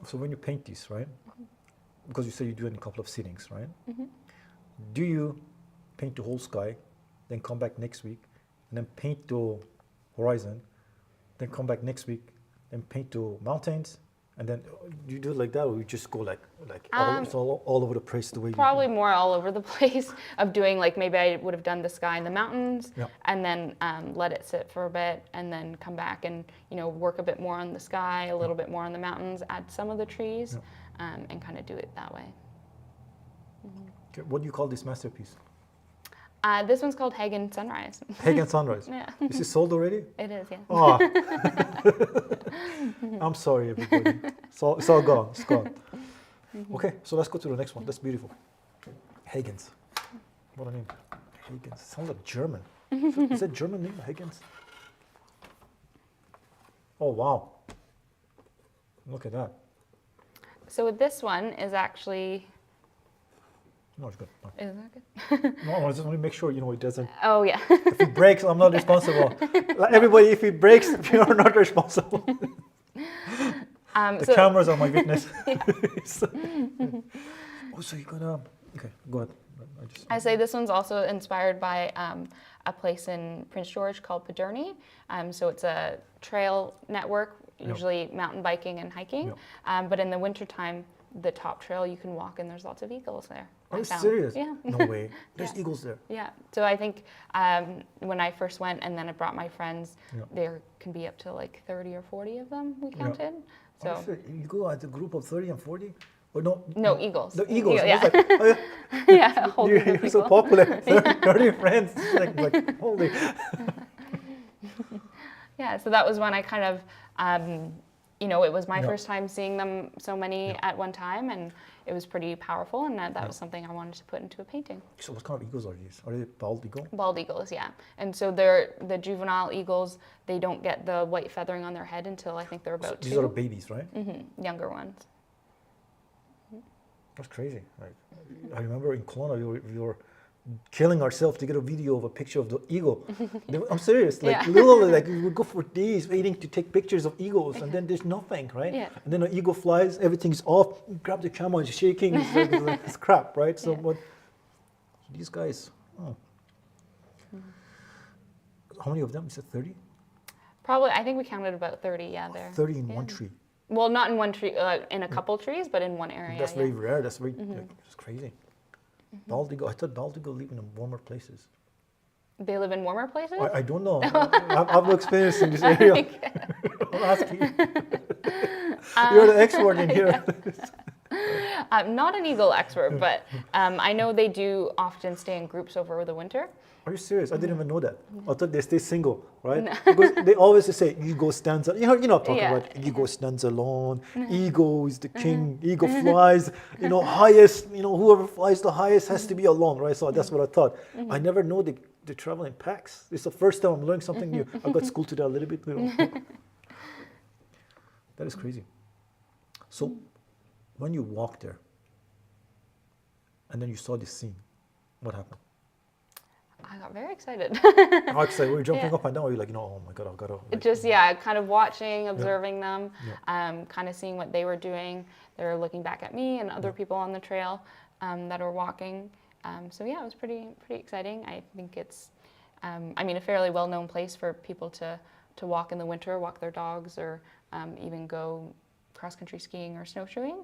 S1: So when you paint these, right? Because you say you do it in a couple of sittings, right? Do you paint the whole sky, then come back next week, and then paint the horizon, then come back next week, then paint the mountains, and then you do it like that, or you just go like all over the place the way
S2: probably more all over the place of doing, like, maybe I would have done the sky and the mountains, and then let it sit for a bit, and then come back and work a bit more on the sky, a little bit more on the mountains, add some of the trees, and kind of do it that way.
S1: Okay. What do you call this masterpiece?
S2: This one's called Hagen Sunrise.
S1: Hagen Sunrise.
S2: Yeah.
S1: Is it sold already?
S2: It is, yeah.
S1: Oh. I'm sorry, everybody. It's all gone. It's gone. Okay, so let's go to the next one. That's beautiful. Hagens. What a name. Hagens. Sounds like German. Is that German name, Hagens? Oh, wow. Look at that.
S2: So this one is actually...
S1: No, it's good. No.
S2: Isn't that good?
S1: No, I just want to make sure, it doesn't...
S2: Oh, yeah.
S1: If it breaks, I'm not responsible. Like, everybody, if it breaks, you're not responsible. The cameras are my witness. Oh, so you got okay, go ahead.
S2: I say this one's also inspired by a place in Prince George called Paderney. So it's a trail network, usually mountain biking and hiking. But in the wintertime, the top trail you can walk, and there's lots of eagles there.
S1: Are you serious?
S2: Yeah.
S1: No way. There's eagles there.
S2: Yeah. So I think when I first went, and then I brought my friends, there can be up to like 30 or 40 of them we counted. So
S1: you go as a group of 30 and 40? Or no?
S2: No, eagles.
S1: The eagles.
S2: Yeah.
S1: I was like, oh,
S2: yeah.
S1: You're so popular. 30 friends. Like holy.
S2: Yeah. So that was when I kind of, it was my first time seeing them so many at one time, and it was pretty powerful, and that was something I wanted to put into a painting.
S1: So what kind of eagles are these? Are they bald eagle?
S2: Bald eagles, yeah. And so they're the juvenile eagles. They don't get the white feathering on their head until I think they're about 2.
S1: These are the babies, right?
S2: Younger ones.
S1: That's crazy. Like, I remember in Kelowna, we were killing ourselves to get a video of a picture of the eagle. I'm serious. Like literally, like we would go for days waiting to take pictures of eagles, and then there's nothing, right?
S2: Yeah.
S1: And then an eagle flies, everything's off. You grab the camera, it's shaking. It's crap, right? So what? These guys. Oh. How many of them? You said 30?
S2: Probably. I think we counted about 30. Yeah, there.
S1: 30 in one tree.
S2: Well, not in one tree, in a couple trees, but in one area.
S1: That's very rare. That's very. It's crazy. Bald eagle. I thought bald eagle live in warmer places.
S2: They live in warmer places?
S1: I don't know. I've no experience in this area. I'm asking. You're the expert in here.
S2: Not an eagle expert, but I know they do often stay in groups over the winter.
S1: Are you serious? I didn't even know that. I thought they stay single, right? No. Because they always say, ego stands alone. You know I'm talking about. Ego stands alone. Ego is the king. Ego flies, highest, whoever flies the highest has to be alone, right? So that's what I thought. I never know they travel in packs. It's the first time I'm learning something new. I got schooled to that a little bit. That is crazy. So when you walked there and then you saw this scene, what happened?
S2: I got very excited.
S1: How excited? Were you jumping up and down? Or were you like, oh my God, I've got to...
S2: Just, kind of watching, observing them, kind of seeing what they were doing. They were looking back at me and other people on the trail that were walking. So it was pretty exciting. I think it's, a fairly well-known place for people to walk in the winter, walk their dogs, or even go cross-country skiing or snowshoeing.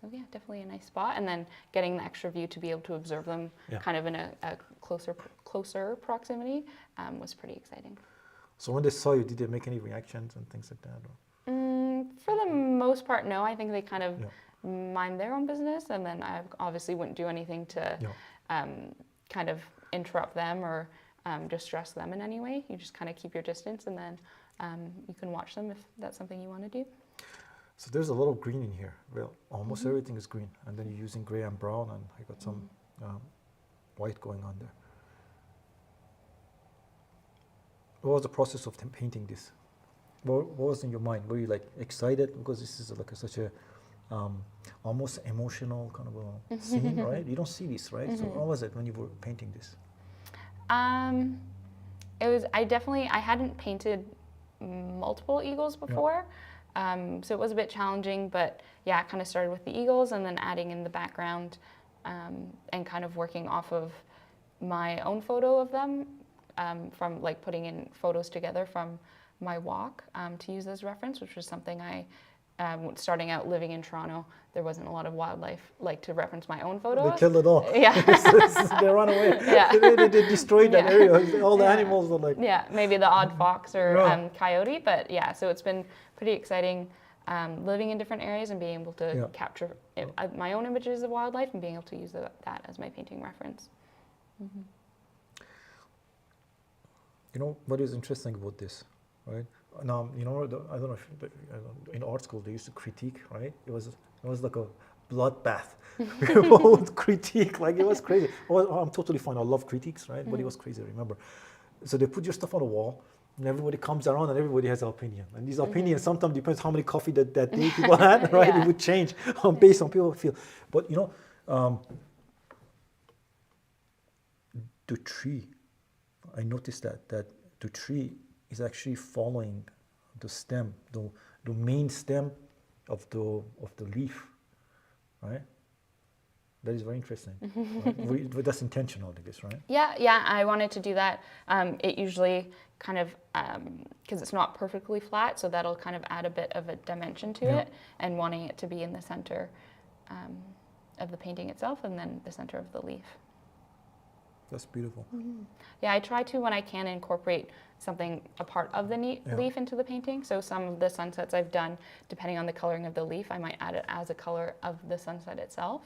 S2: So yeah, definitely a nice spot. And then getting the extra view to be able to observe them kind of in a closer proximity was pretty exciting.
S1: So when they saw you, did they make any reactions and things like that?
S2: For the most part, no. I think they kind of mind their own business, and then I obviously wouldn't do anything to kind of interrupt them or distress them in any way. You just kind of keep your distance, and then you can watch them if that's something you want to do.
S1: So there's a lot of green in here. Well, almost everything is green, and then you're using gray and brown, and I got some white going on there. What was the process of painting this? What was in your mind? Were you like excited because this is like such a almost emotional kind of a scene, right? You don't see this, right? So how was it when you were painting this?
S2: It was. I hadn't painted multiple eagles before, so it was a bit challenging. But yeah, I kind of started with the eagles and then adding in the background, and kind of working off of my own photo of them, from like putting in photos together from my walk to use as reference, which was something I, starting out living in Toronto, there wasn't a lot of wildlife like to reference my own photos.
S1: They killed it all.
S2: Yeah.
S1: They ran away.
S2: Yeah.
S1: They destroyed that area. All the animals were like...
S2: Yeah, maybe the odd fox or coyote, but yeah, so it's been pretty exciting living in different areas and being able to capture my own images of wildlife and being able to use that as my painting reference. Mm-hmm.
S1: You know what is interesting about this, right? Now, you know, I don't know if in art school they used to critique, right? It was like a bloodbath. People would critique, like it was crazy. I'm totally fine. I love critiques, right? But it was crazy. Remember, so they put your stuff on the wall, and everybody comes around, and everybody has an opinion. And these opinions sometimes depends how many coffee that day people had, right? It would change based on people feel. But you know, the tree. I noticed that the tree is actually following the stem, the main stem of the leaf, right? That is very interesting. Right? That's intentional, I guess, right?
S2: Yeah, I wanted to do that. It usually kind of, because it's not perfectly flat, so that'll kind of add a bit of a dimension to it, and wanting it to be in the center of the painting itself, and then the center of the leaf.
S1: That's beautiful.
S2: Mm-hmm. Yeah, I try to, when I can, incorporate something, a part of the leaf into the painting. So some of the sunsets I've done, depending on the coloring of the leaf, I might add it as a color of the sunset itself.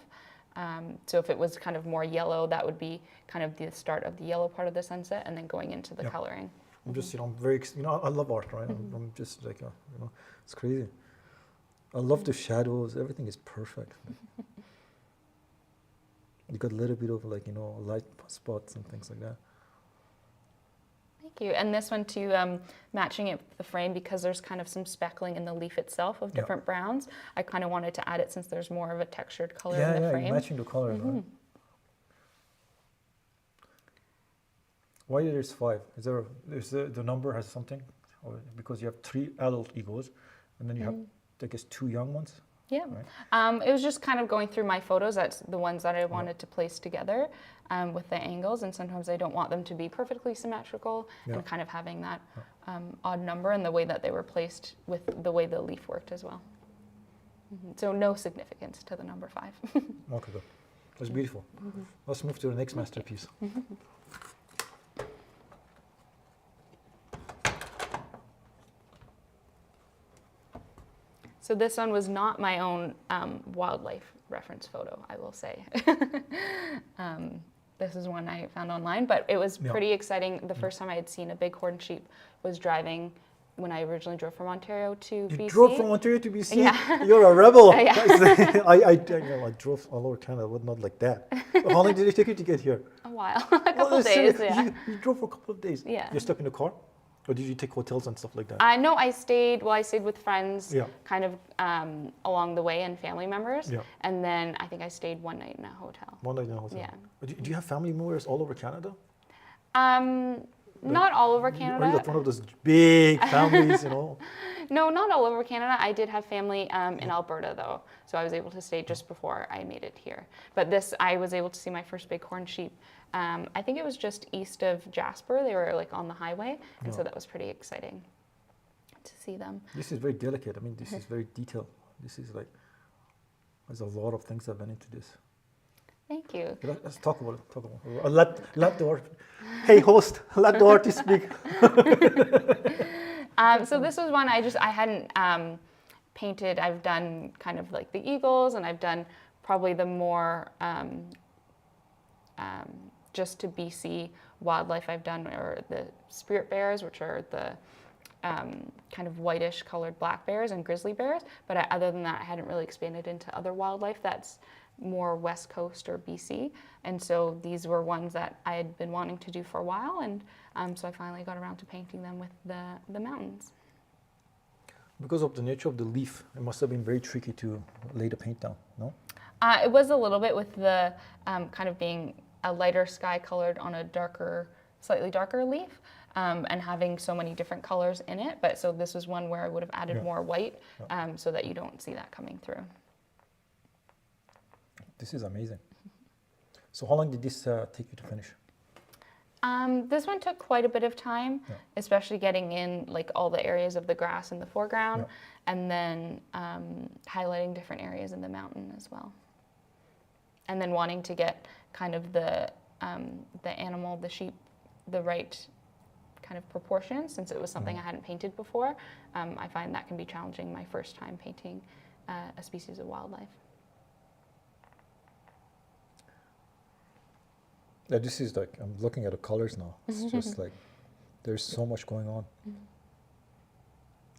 S2: So if it was kind of more yellow, that would be kind of the start of the yellow part of the sunset, and then going into the coloring.
S1: I'm just, I'm very, I love art, right? I'm just like, it's crazy. I love the shadows. Everything is perfect. You got a little bit of like, light spots and things like that.
S2: Thank you. And this one too, matching it with the frame, because there's kind of some speckling in the leaf itself of different browns. I kind of wanted to add it since there's more of a textured color in the frame. Yeah,
S1: matching the color, right? Why there's 5? Is the number has something? Or because you have 3 adult eagles, and then you have, I guess, 2 young ones?
S2: Yeah, right. It was just kind of going through my photos. That's the ones that I wanted to place together with the angles, and sometimes I don't want them to be perfectly symmetrical, and kind of having that odd number and the way that they were placed with the way the leaf worked as well. So no significance to the number 5.
S1: Okay, good. That's beautiful. Let's move to the next masterpiece.
S2: So this one was not my own wildlife reference photo, I will say. This is one I found online, but it was pretty exciting. The first time I had seen a bighorn sheep was driving when I originally drove from Ontario to BC. You
S1: drove from Ontario to BC?
S2: Yeah.
S1: You're a rebel.
S2: I
S1: drove all over Canada, but not like that. How long did it take you to get here?
S2: A while, a couple of days. Yeah.
S1: You drove for a couple of days?
S2: Yeah.
S1: You stuck in the car? Or did you take hotels and stuff like that?
S2: No, I stayed with friends kind of along the way and family members. Yeah. And then I think I stayed one night in a hotel.
S1: One night in a hotel?
S2: Yeah.
S1: Do you have family members all over Canada?
S2: Not all over Canada.
S1: Are you like one of those big families,
S2: No, not all over Canada. I did have family in Alberta, though. So I was able to stay just before I made it here. But I was able to see my first bighorn sheep. I think it was just east of Jasper. They were like on the highway. And so that was pretty exciting to see them.
S1: This is very delicate. I mean, this is very detailed. This is like, There's a lot of things that went into this.
S2: Thank you.
S1: Let's talk about it. Talk about it. Let the art. Hey, host, let the artist speak.
S2: So this was one I hadn't painted. I've done kind of like the eagles, and I've done probably the more just to BC wildlife I've done, or the spirit bears, which are the kind of whitish colored black bears and grizzly bears. But other than that, I hadn't really expanded into other wildlife that's more West Coast or BC. And so these were ones that I had been wanting to do for a while. And so I finally got around to painting them with the mountains.
S1: Because of the nature of the leaf, it must have been very tricky to lay the paint down, no?
S2: It was a little bit with the kind of being a lighter sky colored on a darker, slightly darker leaf, and having so many different colors in it. But so this was one where I would have added more white, so that you don't see that coming through.
S1: This is amazing. So how long did this take you to finish?
S2: This one took quite a bit of time, especially getting in like all the areas of the grass in the foreground, and then highlighting different areas in the mountain as well. And then wanting to get kind of the animal, the sheep, the right kind of proportions, since it was something I hadn't painted before. I find that can be challenging my first time painting a species of wildlife.
S1: Yeah, this is like, I'm looking at the colors now. It's just like, there's so much going on.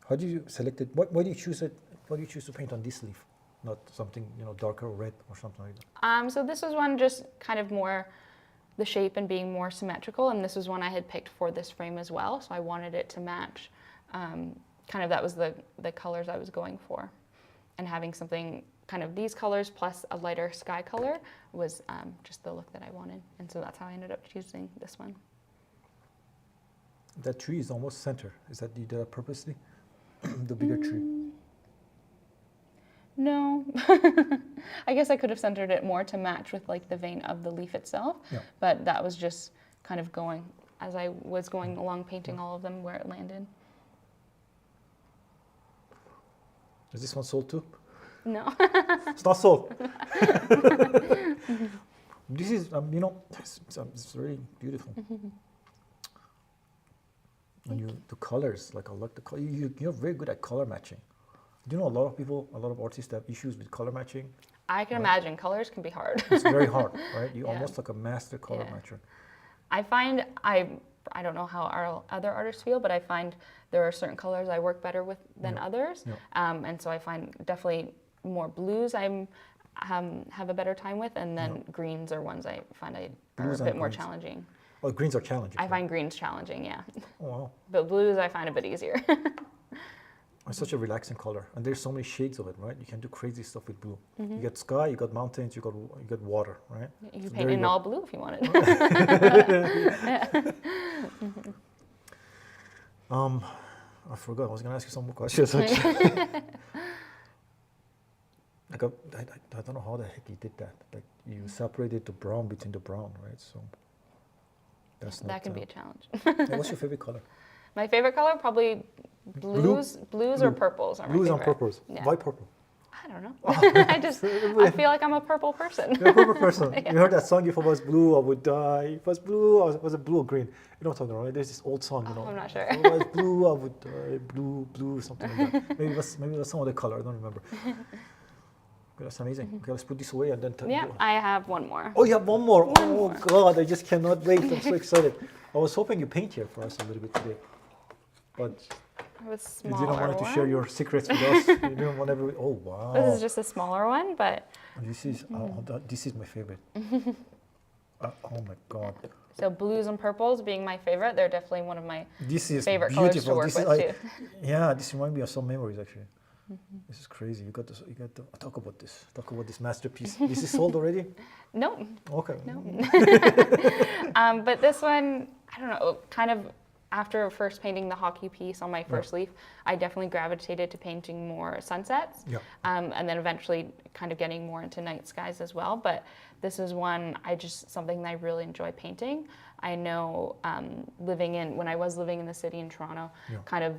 S1: How do you select it? Why do you choose it? Why do you choose to paint on this leaf, not something, darker or red or something like that?
S2: So this was one just kind of more the shape and being more symmetrical, and this was one I had picked for this frame as well, so I wanted it to match. Kind of that was the colors I was going for, and having something kind of these colors plus a lighter sky color was just the look that I wanted, and so that's how I ended up choosing this one.
S1: That tree is almost center. Is that you did that purposely? The bigger tree?
S2: No. I guess I could have centered it more to match with like the vein of the leaf itself, but that was just kind of going as I was going along painting all of them where it landed.
S1: Is this one sold too?
S2: No.
S1: It's not sold. This is, it's really beautiful. And the colors, like I like the color. You're very good at color matching. Do you know a lot of artists have issues with color matching?
S2: I can imagine colors can be hard.
S1: It's very hard, right? You're almost like a master color matcher.
S2: I find I don't know how our other artists feel, but I find there are certain colors I work better with than others, and so I find definitely more blues I have a better time with, and then greens are ones I find are a bit more challenging.
S1: Oh, greens are challenging.
S2: I find greens challenging, yeah.
S1: Oh, wow.
S2: But blues I find a bit easier.
S1: It's such a relaxing color, and there's so many shades of it, right? You can do crazy stuff with blue. You got sky, you got mountains, you got water, right?
S2: You can paint in all blue if you wanted.
S1: I forgot. I was going to ask you some more questions. Like, I don't know how the heck you did that. Like you separated the brown between the brown, right? So
S2: that can be a challenge.
S1: What's your favorite color?
S2: My favorite color probably blues or purples are my
S1: blues
S2: favorite.
S1: And purples.
S2: Yeah.
S1: Why purple?
S2: I don't know. I feel like I'm a purple person.
S1: You're a purple person. You heard that song, if I was blue, I would die. If I was blue, was it blue or green? You know what I'm talking about, right? There's this old song,
S2: I'm not sure.
S1: If I was blue, I would die. Blue, something like that. Maybe it was some other color, I don't remember. Okay, that's amazing. Okay, let's put this away and then
S2: I have one more.
S1: Oh, you have one more? Oh, God, I just cannot wait. I'm so excited. I was hoping you paint here for us a little bit today. But you didn't want to share your secrets with us. You didn't want everyone. Oh, wow.
S2: This is just a smaller one, but
S1: this is my favorite. Oh my God.
S2: So blues and purples being my favorite, they're definitely one of my favorite
S1: beautiful.
S2: colors to work with too.
S1: Yeah, this reminds me of some memories actually. This is crazy. You got to talk about this. Talk about this masterpiece. Is this sold already?
S2: No.
S1: Okay.
S2: No. But this one, I don't know, kind of. After first painting the hockey piece on my first leaf, I definitely gravitated to painting more sunsets, and then eventually kind of getting more into night skies as well. But this is something that I really enjoy painting. I know when I was living in the city in Toronto, kind of,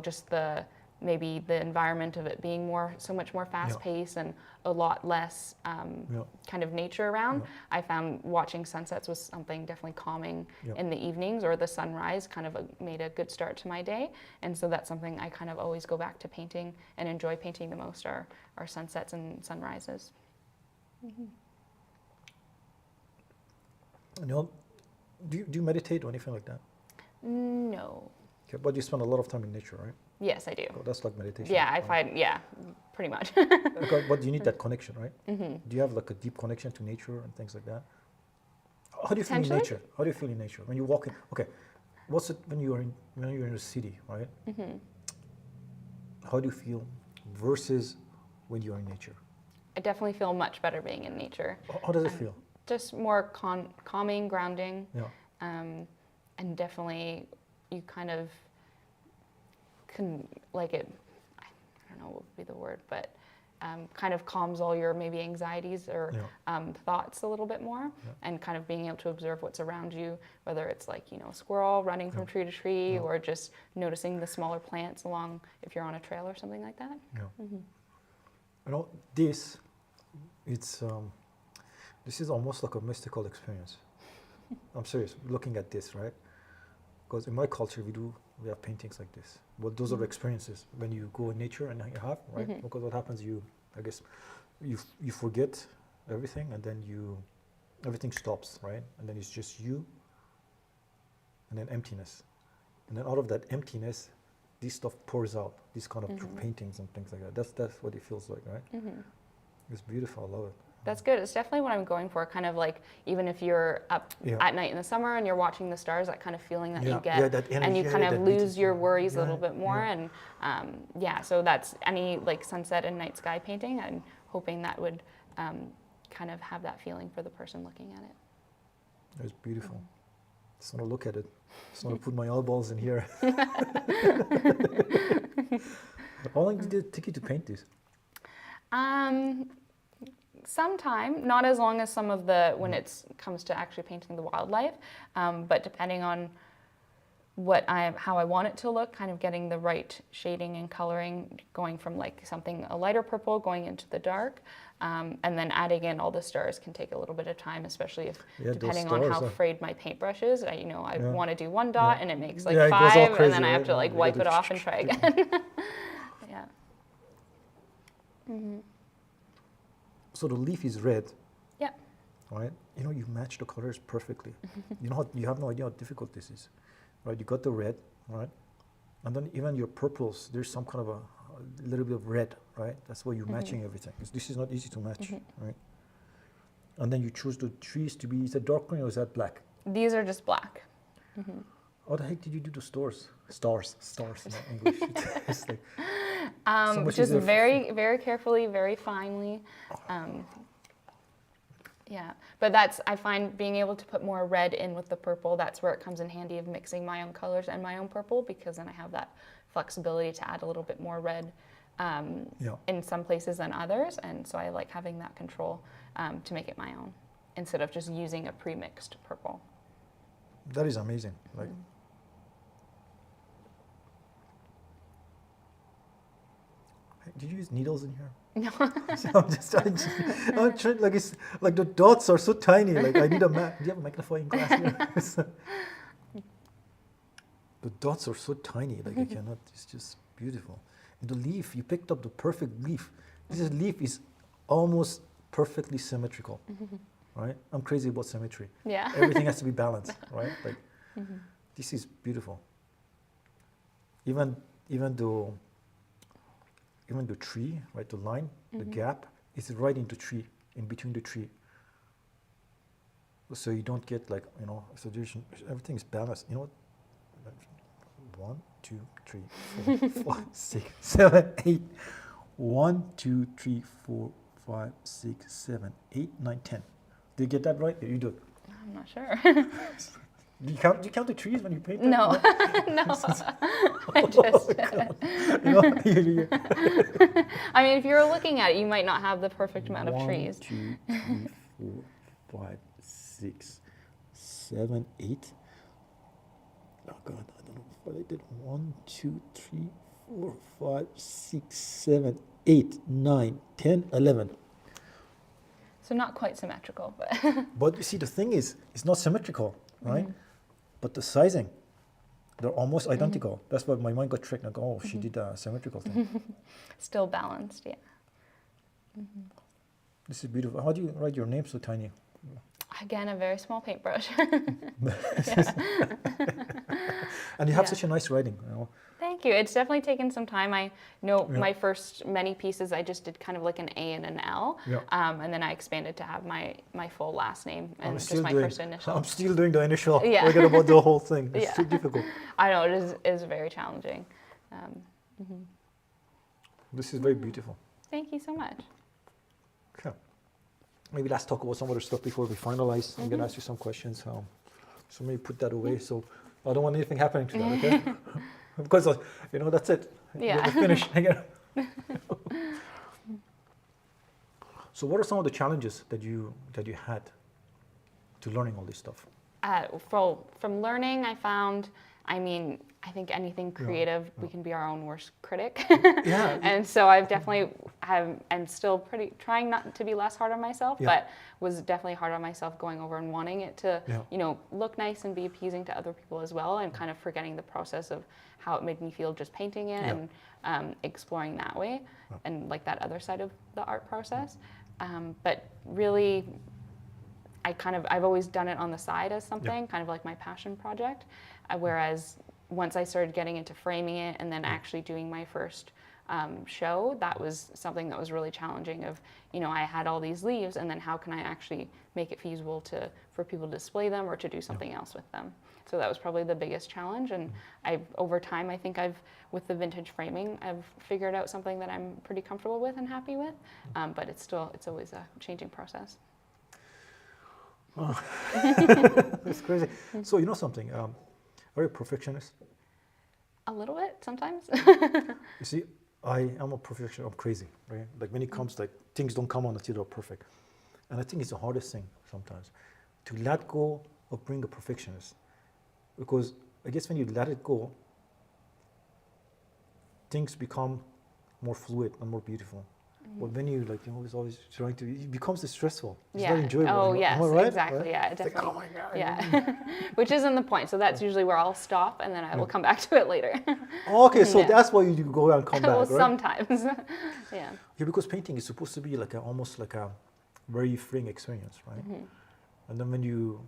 S2: just the maybe the environment of it being so much more fast-paced and a lot less kind of nature around. I found watching sunsets was something definitely calming in the evenings, or the sunrise kind of made a good start to my day. And so that's something I kind of always go back to painting and enjoy painting the most are sunsets and sunrises.
S1: Do you meditate or anything like that?
S2: No.
S1: Okay, but you spend a lot of time in nature, right?
S2: Yes, I do.
S1: Oh, that's like meditation.
S2: Yeah, I find, pretty much.
S1: But you need that connection, right? Do you have like a deep connection to nature and things like that? How do you feel in nature? How do you feel in nature when you walk in? Okay, what's it when you're in a city, right? How do you feel versus when you're in nature?
S2: I definitely feel much better being in nature.
S1: How does it feel?
S2: Just more calming, grounding,
S1: Yeah.
S2: and definitely you kind of can like it. I don't know what would be the word, but kind of calms all your maybe anxieties or thoughts a little bit more, and kind of being able to observe what's around you, whether it's like a squirrel running from tree to tree, or just noticing the smaller plants along if you're on a trail or something like that.
S1: Yeah. This is almost like a mystical experience. I'm serious, looking at this, right? Because in my culture, we have paintings like this. But those are experiences when you go in nature and you have, right? Because what happens, I guess, you forget everything, and then everything stops, right? And then it's just you, and then emptiness. And then out of that emptiness, this stuff pours out, these kind of paintings and things like that. That's what it feels like, right? It's beautiful, I love it.
S2: That's good. It's definitely what I'm going for. Kind of like, even if you're up at night in the summer and you're watching the stars, that kind of feeling that you get,
S1: that energy,
S2: and you kind of lose your worries a little bit more.
S1: Yeah.
S2: And so that's any like sunset and night sky painting. I'm hoping that would kind of have that feeling for the person looking at it.
S1: It's beautiful. Just want to look at it. Just want to put my eyeballs in here. How long did it take you to paint this?
S2: Some time, not as long as some of when it comes to actually painting the wildlife, but depending on how I want it to look, kind of getting the right shading and coloring, going from like a lighter purple going into the dark, and then adding in all the stars can take a little bit of time, especially depending on how frayed my paintbrush is. I want to do one dot and it makes like 5, crazy, and then I have to like wipe it off and try again.
S1: So the leaf is red.
S2: Yeah.
S1: Right? You match the colors perfectly. You have no idea how difficult this is. Right? You got the red, right? And then even your purples, there's some kind of a little bit of red, right? That's why you're matching everything. Because this is not easy to match, right? And then you choose the trees to be, is that dark green or is that black?
S2: These are just black.
S1: How the heck did you do the stars in English? It's like,
S2: just very, very carefully, very finely. But I find being able to put more red in with the purple, that's where it comes in handy of mixing my own colors and my own purple, because then I have that flexibility to add a little bit more red in some places than others. And so I like having that control to make it my own, instead of just using a pre-mixed purple.
S1: That is amazing. Like, did you use needles in here?
S2: No.
S1: I'm trying, like it's like the dots are so tiny. Like I need do you have a magnifying glass here? The dots are so tiny. Like I cannot. It's just beautiful. And the leaf, you picked up the perfect leaf. This leaf is almost perfectly symmetrical, right? I'm crazy about symmetry.
S2: Yeah.
S1: Everything has to be balanced, right? Like this is beautiful. Even the tree, right, the line, the gap is right in the tree, in between the tree. So you don't get like, so everything is balanced. 1, 2, 3, 4, 5, 6, 7, 8. 1, 2, 3, 4, 5, 6, 7, 8, 9, 10. Did you get that right? You do it.
S2: I'm not sure.
S1: Do you count the trees when you paint them?
S2: No, no. I mean, if you're looking at it, you might not have the perfect amount of trees.
S1: 1, 2, 3, 4, 5, 6, 7, 8. Oh God, I don't know what I did. 1, 2, 3, 4, 5, 6, 7, 8, 9, 10, 11.
S2: So not quite symmetrical, but
S1: But you see, the thing is, it's not symmetrical, right? But the sizing, they're almost identical. That's why my mind got tricked. Like, oh, she did a symmetrical thing.
S2: still balanced, yeah.
S1: This is beautiful. How do you write your name so tiny?
S2: Again, a very small paintbrush.
S1: And you have
S2: Yeah.
S1: such a nice writing, you know.
S2: Thank you. It's definitely taken some time. I know my first many pieces, I just did kind of like an A and an L.
S1: Yeah.
S2: And then I expanded to have my full last name and
S1: I'm
S2: just
S1: still
S2: my
S1: doing,
S2: first initial.
S1: I'm still doing the initial.
S2: Yeah.
S1: Forget about the whole thing. It's
S2: Yeah.
S1: too difficult.
S2: I know, it is very challenging.
S1: This is very beautiful.
S2: Thank you so much.
S1: Okay. Maybe let's talk about some other stuff before we finalize. I'm going to ask you some questions. So maybe put that away. So I don't want anything happening to that, okay? Because, you know, that's it.
S2: Yeah.
S1: We're finished. So what are some of the challenges that you had to learning all this stuff?
S2: From learning, I found, I think anything creative, we can be our own worst critic.
S1: Yeah.
S2: And so I've definitely and still trying not to be less hard on myself, but was definitely hard on myself going over and wanting it to, look nice and be appeasing to other people as well, and kind of forgetting the process of how it made me feel just painting it and exploring that way and like that other side of the art process. But really, I've always done it on the side as something, kind of like my passion project. Whereas once I started getting into framing it and then actually doing my first show, that was something that was really challenging of, I had all these leaves, and then how can I actually make it feasible for people to display them or to do something else with them? So that was probably the biggest challenge. And over time, I think with the vintage framing, I've figured out something that I'm pretty comfortable with and happy with. But it's always a changing process.
S1: Oh. That's crazy. So you know something? Are you a perfectionist?
S2: A little bit sometimes.
S1: You see, I am a perfectionist. I'm crazy, right? Like when it comes, like things don't come on until they're perfect. And I think it's the hardest thing sometimes to let go of being a perfectionist, because I guess when you let it go, things become more fluid and more beautiful. But when you always trying to, it becomes stressful. It's not enjoyable.
S2: Oh, yes,
S1: right?
S2: exactly.
S1: Right?
S2: Yeah,
S1: It's
S2: definitely.
S1: like, oh my God.
S2: Yeah, which isn't the point. So that's usually where I'll stop, and then I will come back to it later.
S1: Oh, okay, so that's why you go and come back,
S2: Well,
S1: right?
S2: sometimes. Yeah.
S1: Yeah, because painting is supposed to be almost like a very freeing experience, right? And then when you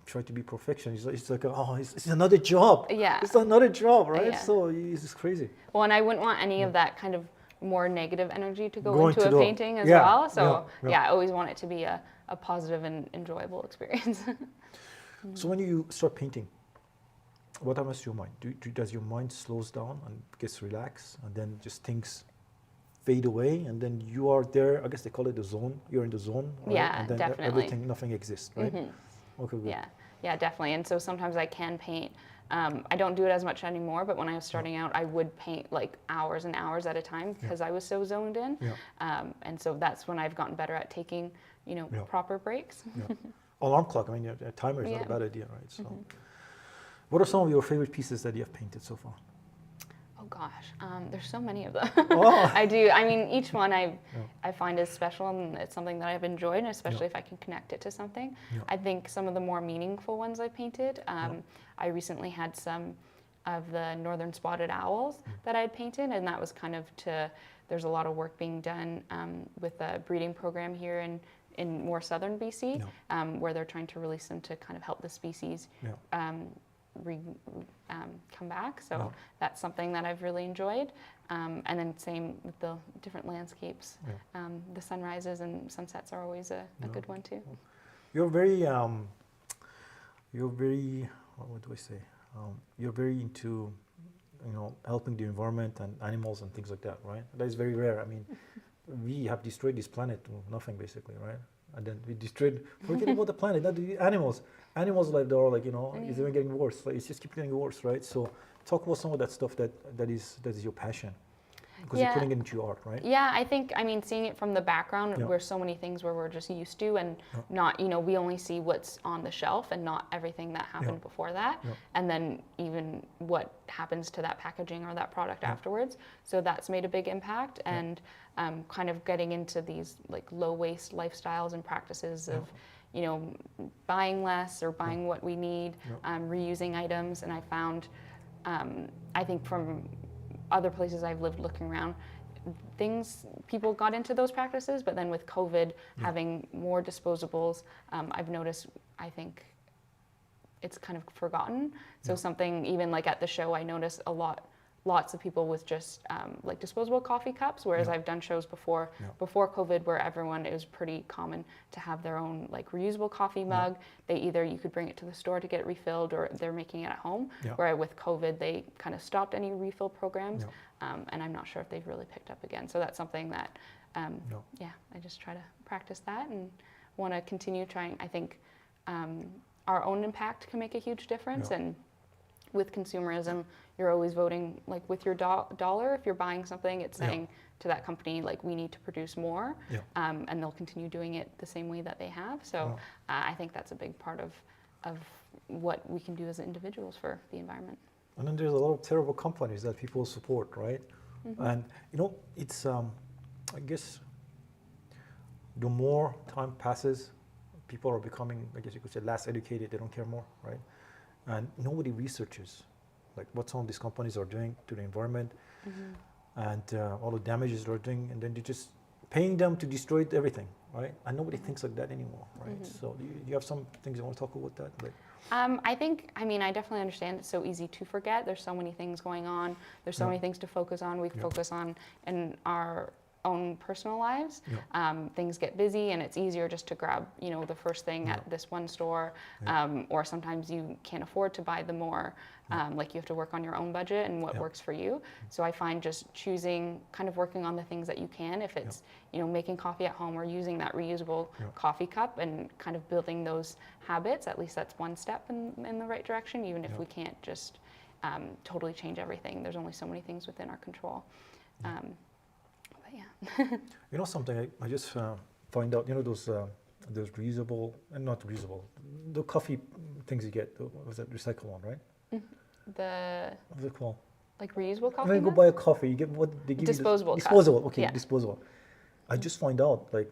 S1: try to be perfectionist, it's like, it's another job.
S2: Yeah.
S1: It's another job, right?
S2: Yeah.
S1: So it's just crazy.
S2: Well, and I wouldn't want any of that kind of more negative energy to go
S1: Going
S2: into
S1: to
S2: a
S1: the-
S2: painting as
S1: yeah,
S2: well. So
S1: yeah.
S2: I always want it to be a positive and enjoyable experience.
S1: So when you start painting, what happens to your mind? Does your mind slows down and gets relaxed, and then just things fade away, and then you are there? I guess they call it the zone. You're in the zone, right?
S2: Yeah,
S1: and then
S2: definitely.
S1: nothing exists, right? Okay, good.
S2: Yeah, definitely. And so sometimes I can paint. I don't do it as much anymore, but when I was starting out, I would paint like hours and hours at a time because I was so zoned in.
S1: Yeah.
S2: And so that's when I've gotten better at taking, proper breaks.
S1: Yeah. Alarm clock. I mean, a timer is not a bad idea, right? So, what are some of your favorite pieces that you have painted so far?
S2: Oh gosh, there's so many of them.
S1: Oh.
S2: I do. I mean, each one I find is special, and it's something that I've enjoyed, and especially if I can connect it to something.
S1: Yeah.
S2: I think some of the more meaningful ones I painted. I recently had some of the northern spotted owls that I had painted, and that was kind of there's a lot of work being done with a breeding program here in more southern BC, where they're trying to release them to kind of help the species come back. So that's something that I've really enjoyed. And then same with the different landscapes. The sunrises and sunsets are always a good one too.
S1: You're very, what do I say? You're very into, helping the environment and animals and things like that, right? That is very rare. I mean, we have destroyed this planet to nothing basically, right? And then we destroyed, forget about the planet, not the animals. Animals life, they're all like, it's even getting worse. Like, it's just keep getting worse, right? So talk about some of that stuff that is your passion. Because you're putting it into your art, right?
S2: Yeah, I mean, seeing it from the background, where so many things where we're just used to and not, we only see what's on the shelf and not everything that happened before that. And then even what happens to that packaging or that product afterwards. So that's made a big impact. And kind of getting into these like low waste lifestyles and practices of, buying less or buying what we need, reusing items. And I found, I think from other places I've lived looking around, people got into those practices, but then with COVID having more disposables, I've noticed, I think it's kind of forgotten. So something even like at the show, I noticed lots of people with just like disposable coffee cups, whereas I've done shows before COVID where it was pretty common to have their own like reusable coffee mug. You could bring it to the store to get refilled, or they're making it at home. Where with COVID, they kind of stopped any refill programs. And I'm not sure if they've really picked up again. So that's something that, I just try to practice that and want to continue trying. I think our own impact can make a huge difference. And with consumerism, you're always voting like with your dollar. If you're buying something, it's saying to that company, like, we need to produce more, and they'll continue doing it the same way that they have. So I think that's a big part of what we can do as individuals for the environment.
S1: And then there's a lot of terrible companies that people support, right? And it's I guess the more time passes, people are becoming, I guess you could say, less educated. They don't care more, right? And nobody researches like what some of these companies are doing to the environment, and all the damages they're doing, and then they're just paying them to destroy everything, right? And nobody thinks like that anymore, right? So do you have some things you want to talk about that? Like,
S2: I definitely understand it's so easy to forget. There's so many things going on. There's so many things to focus on. We focus on in our own personal lives. Things get busy, and it's easier just to grab, the first thing at this one store, or sometimes you can't afford to buy the more. Like you have to work on your own budget and what works for you. So I find just choosing, kind of working on the things that you can. If it's making coffee at home or using that reusable coffee cup, and kind of building those habits, at least that's one step in the right direction. Even if we can't just totally change everything, there's only so many things within our control.
S1: Something I just find out, those reusable, and not reusable, the coffee things you get, was that recycle one, right?
S2: What's
S1: it called?
S2: Like reusable coffee?
S1: When you go buy a coffee, you get what they give
S2: disposable
S1: you. Disposable.
S2: Cup.
S1: Okay, disposable. I just find out like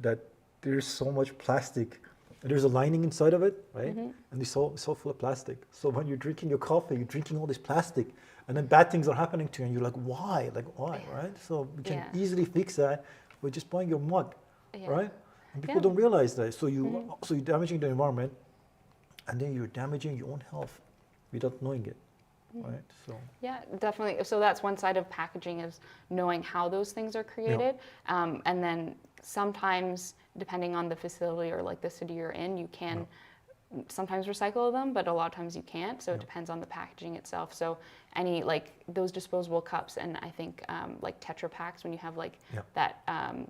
S1: that there's so much plastic. There's a lining inside of it, right? And it's so full of plastic. So when you're drinking your coffee, you're drinking all this plastic, and then bad things are happening to you, and you're like, why? Like, why, right? So we can easily fix that with just buying your mug, right? And people don't realize that. So you're damaging the environment, and then you're damaging your own health without knowing it, right? So
S2: yeah, definitely. So that's one side of packaging, is knowing how those things are created, and then sometimes, depending on the facility or like the city you're in, you can sometimes recycle them, but a lot of times you can't. So it depends on the packaging itself. So any like those disposable cups, and I think like Tetra Packs, when you have like that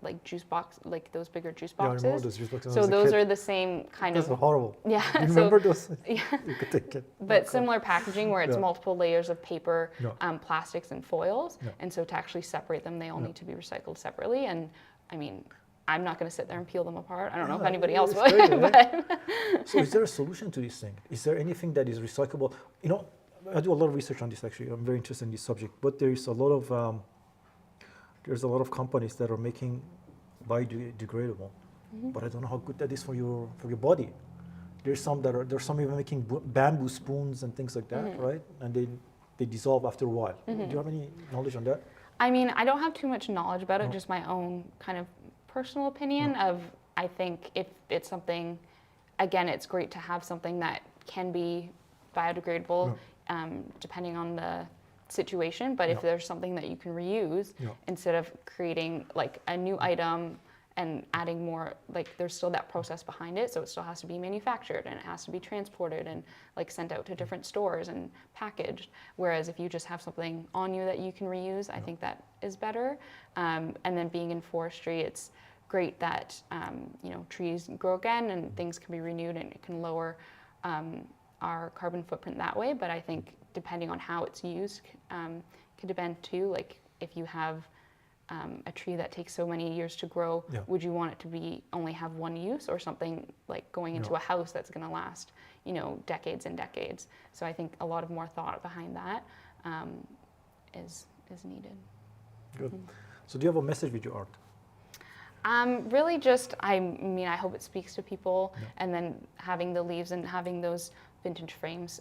S2: like juice box, like those bigger juice boxes.
S1: Yeah, I remember those juice boxes.
S2: So those are the same kind of.
S1: Those are horrible.
S2: Yeah.
S1: You remember those?
S2: Yeah.
S1: You could take it.
S2: But similar packaging, where it's multiple layers of paper, plastics, and foils, and so to actually separate them, they all need to be recycled separately. And I mean, I'm not going to sit there and peel them apart. I don't know if anybody else would.
S1: Crazy, but. So is there a solution to this thing? Is there anything that is recyclable? I do a lot of research on this, actually. I'm very interested in this subject. But there's a lot of companies that are making biodegradable. But I don't know how good that is for your body. There's some even making bamboo spoons and things like that, right? And they dissolve after a while. Do you have any knowledge on that?
S2: I mean, I don't have too much knowledge about it, just my own kind of personal opinion of, I think if it's something, again, it's great to have something that can be biodegradable, depending on the situation. But if there's something that you can reuse, instead of creating like a new item and adding more, like there's still that process behind it. So it still has to be manufactured, and it has to be transported and like sent out to different stores and packaged. Whereas if you just have something on you that you can reuse, I think that is better. And then being in forestry, it's great that trees grow again and things can be renewed, and it can lower our carbon footprint that way. But I think depending on how it's used, could depend too. Like if you have a tree that takes so many years to grow, would you want it to be only have one use, or something like going into a house that's going to last, you know, decades and decades? So I think a lot of more thought behind that is needed.
S1: Good. So do you have a message with your art?
S2: Really just, I mean, I hope it speaks to people, and then having the leaves and having those vintage frames,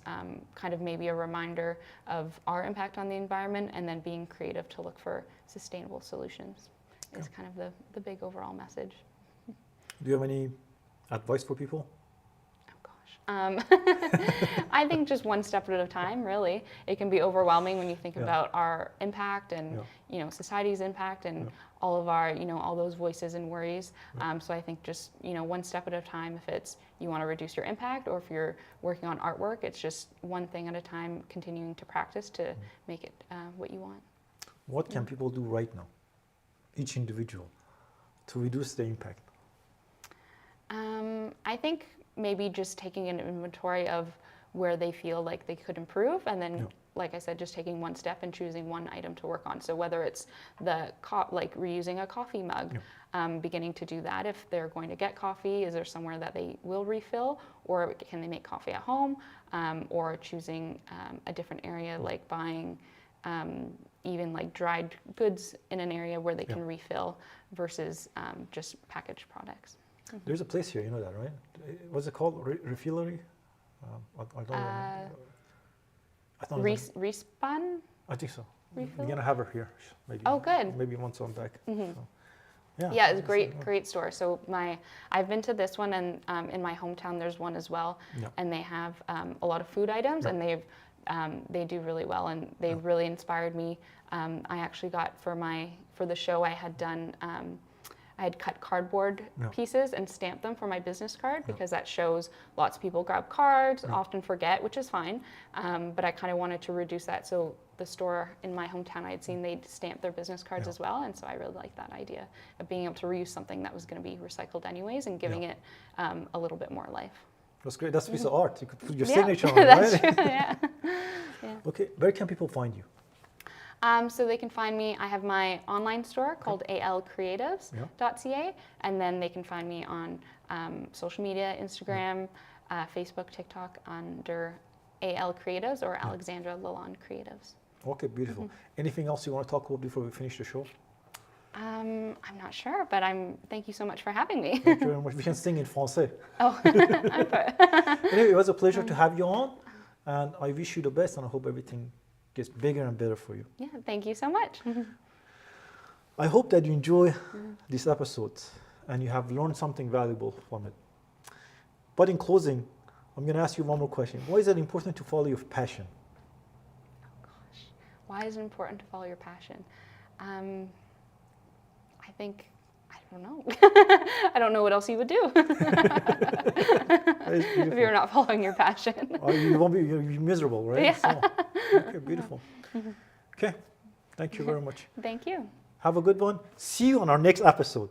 S2: kind of maybe a reminder of our impact on the environment, and then being creative to look for sustainable solutions is kind of the big overall message.
S1: Do you have any advice for people?
S2: I think just one step at a time, really. It can be overwhelming when you think about our impact and you know, society's impact and all of our, you know, all those voices and worries. So I think just, you know, one step at a time. If it's you want to reduce your impact, or if you're working on artwork, it's just one thing at a time, continuing to practice to make it what you want.
S1: What can people do right now, each individual, to reduce the impact?
S2: I think maybe just taking an inventory of where they feel like they could improve, and then like I said, just taking one step and choosing one item to work on. So whether it's the like reusing a coffee mug, beginning to do that. If they're going to get coffee, is there somewhere that they will refill, or can they make coffee at home, or choosing a different area, like buying even like dried goods in an area where they can refill versus just packaged products.
S1: There's a place here, you know that, right? What's it called? Refillery? I don't know.
S2: Respun?
S1: I think so.
S2: Refill?
S1: We're gonna have her here. Maybe.
S2: Oh, good.
S1: Maybe once I'm back. So,
S2: yeah, it's a great store. So I've been to this one, and in my hometown there's one as well, and they have a lot of food items, and they do really well, and they really inspired me. I actually got for the show I had done. I had cut cardboard pieces and stamped them for my business card, because that shows lots of people grab cards, often forget, which is fine. But I kind of wanted to reduce that. So the store in my hometown, I had seen they'd stamp their business cards as well. And so I really liked that idea of being able to reuse something that was going to be recycled anyways, and giving it a little bit more life.
S1: That's great. That's a piece of art. You could put your signature on it,
S2: that's
S1: right?
S2: True, yeah.
S1: Okay, where can people find you?
S2: So they can find me, I have my online store called alcreatives.ca, and then they can find me on social media, Instagram, Facebook, TikTok, under AL Creatives or Alexandra Lalande Creatives.
S1: Okay, beautiful. Anything else you want to talk about before we finish the show?
S2: I'm not sure, but thank you so much for having me.
S1: Thank you very much. We can sing in français.
S2: Oh,
S1: Anyway, it was a pleasure to have you on, and I wish you the best, and I hope everything gets bigger and better for you.
S2: Yeah, thank you so much.
S1: I hope that you enjoy this episode and you have learned something valuable from it. But in closing, I'm going to ask you one more question. Why is it important to follow your passion?
S2: Oh gosh, why is it important to follow your passion? I think, I don't know. I don't know what else you would do if you're not following your passion.
S1: You'll be miserable, right?
S2: Yeah.
S1: So, okay, beautiful. Okay, thank you very much.
S2: Thank you.
S1: Have a good one. See you on our next episode.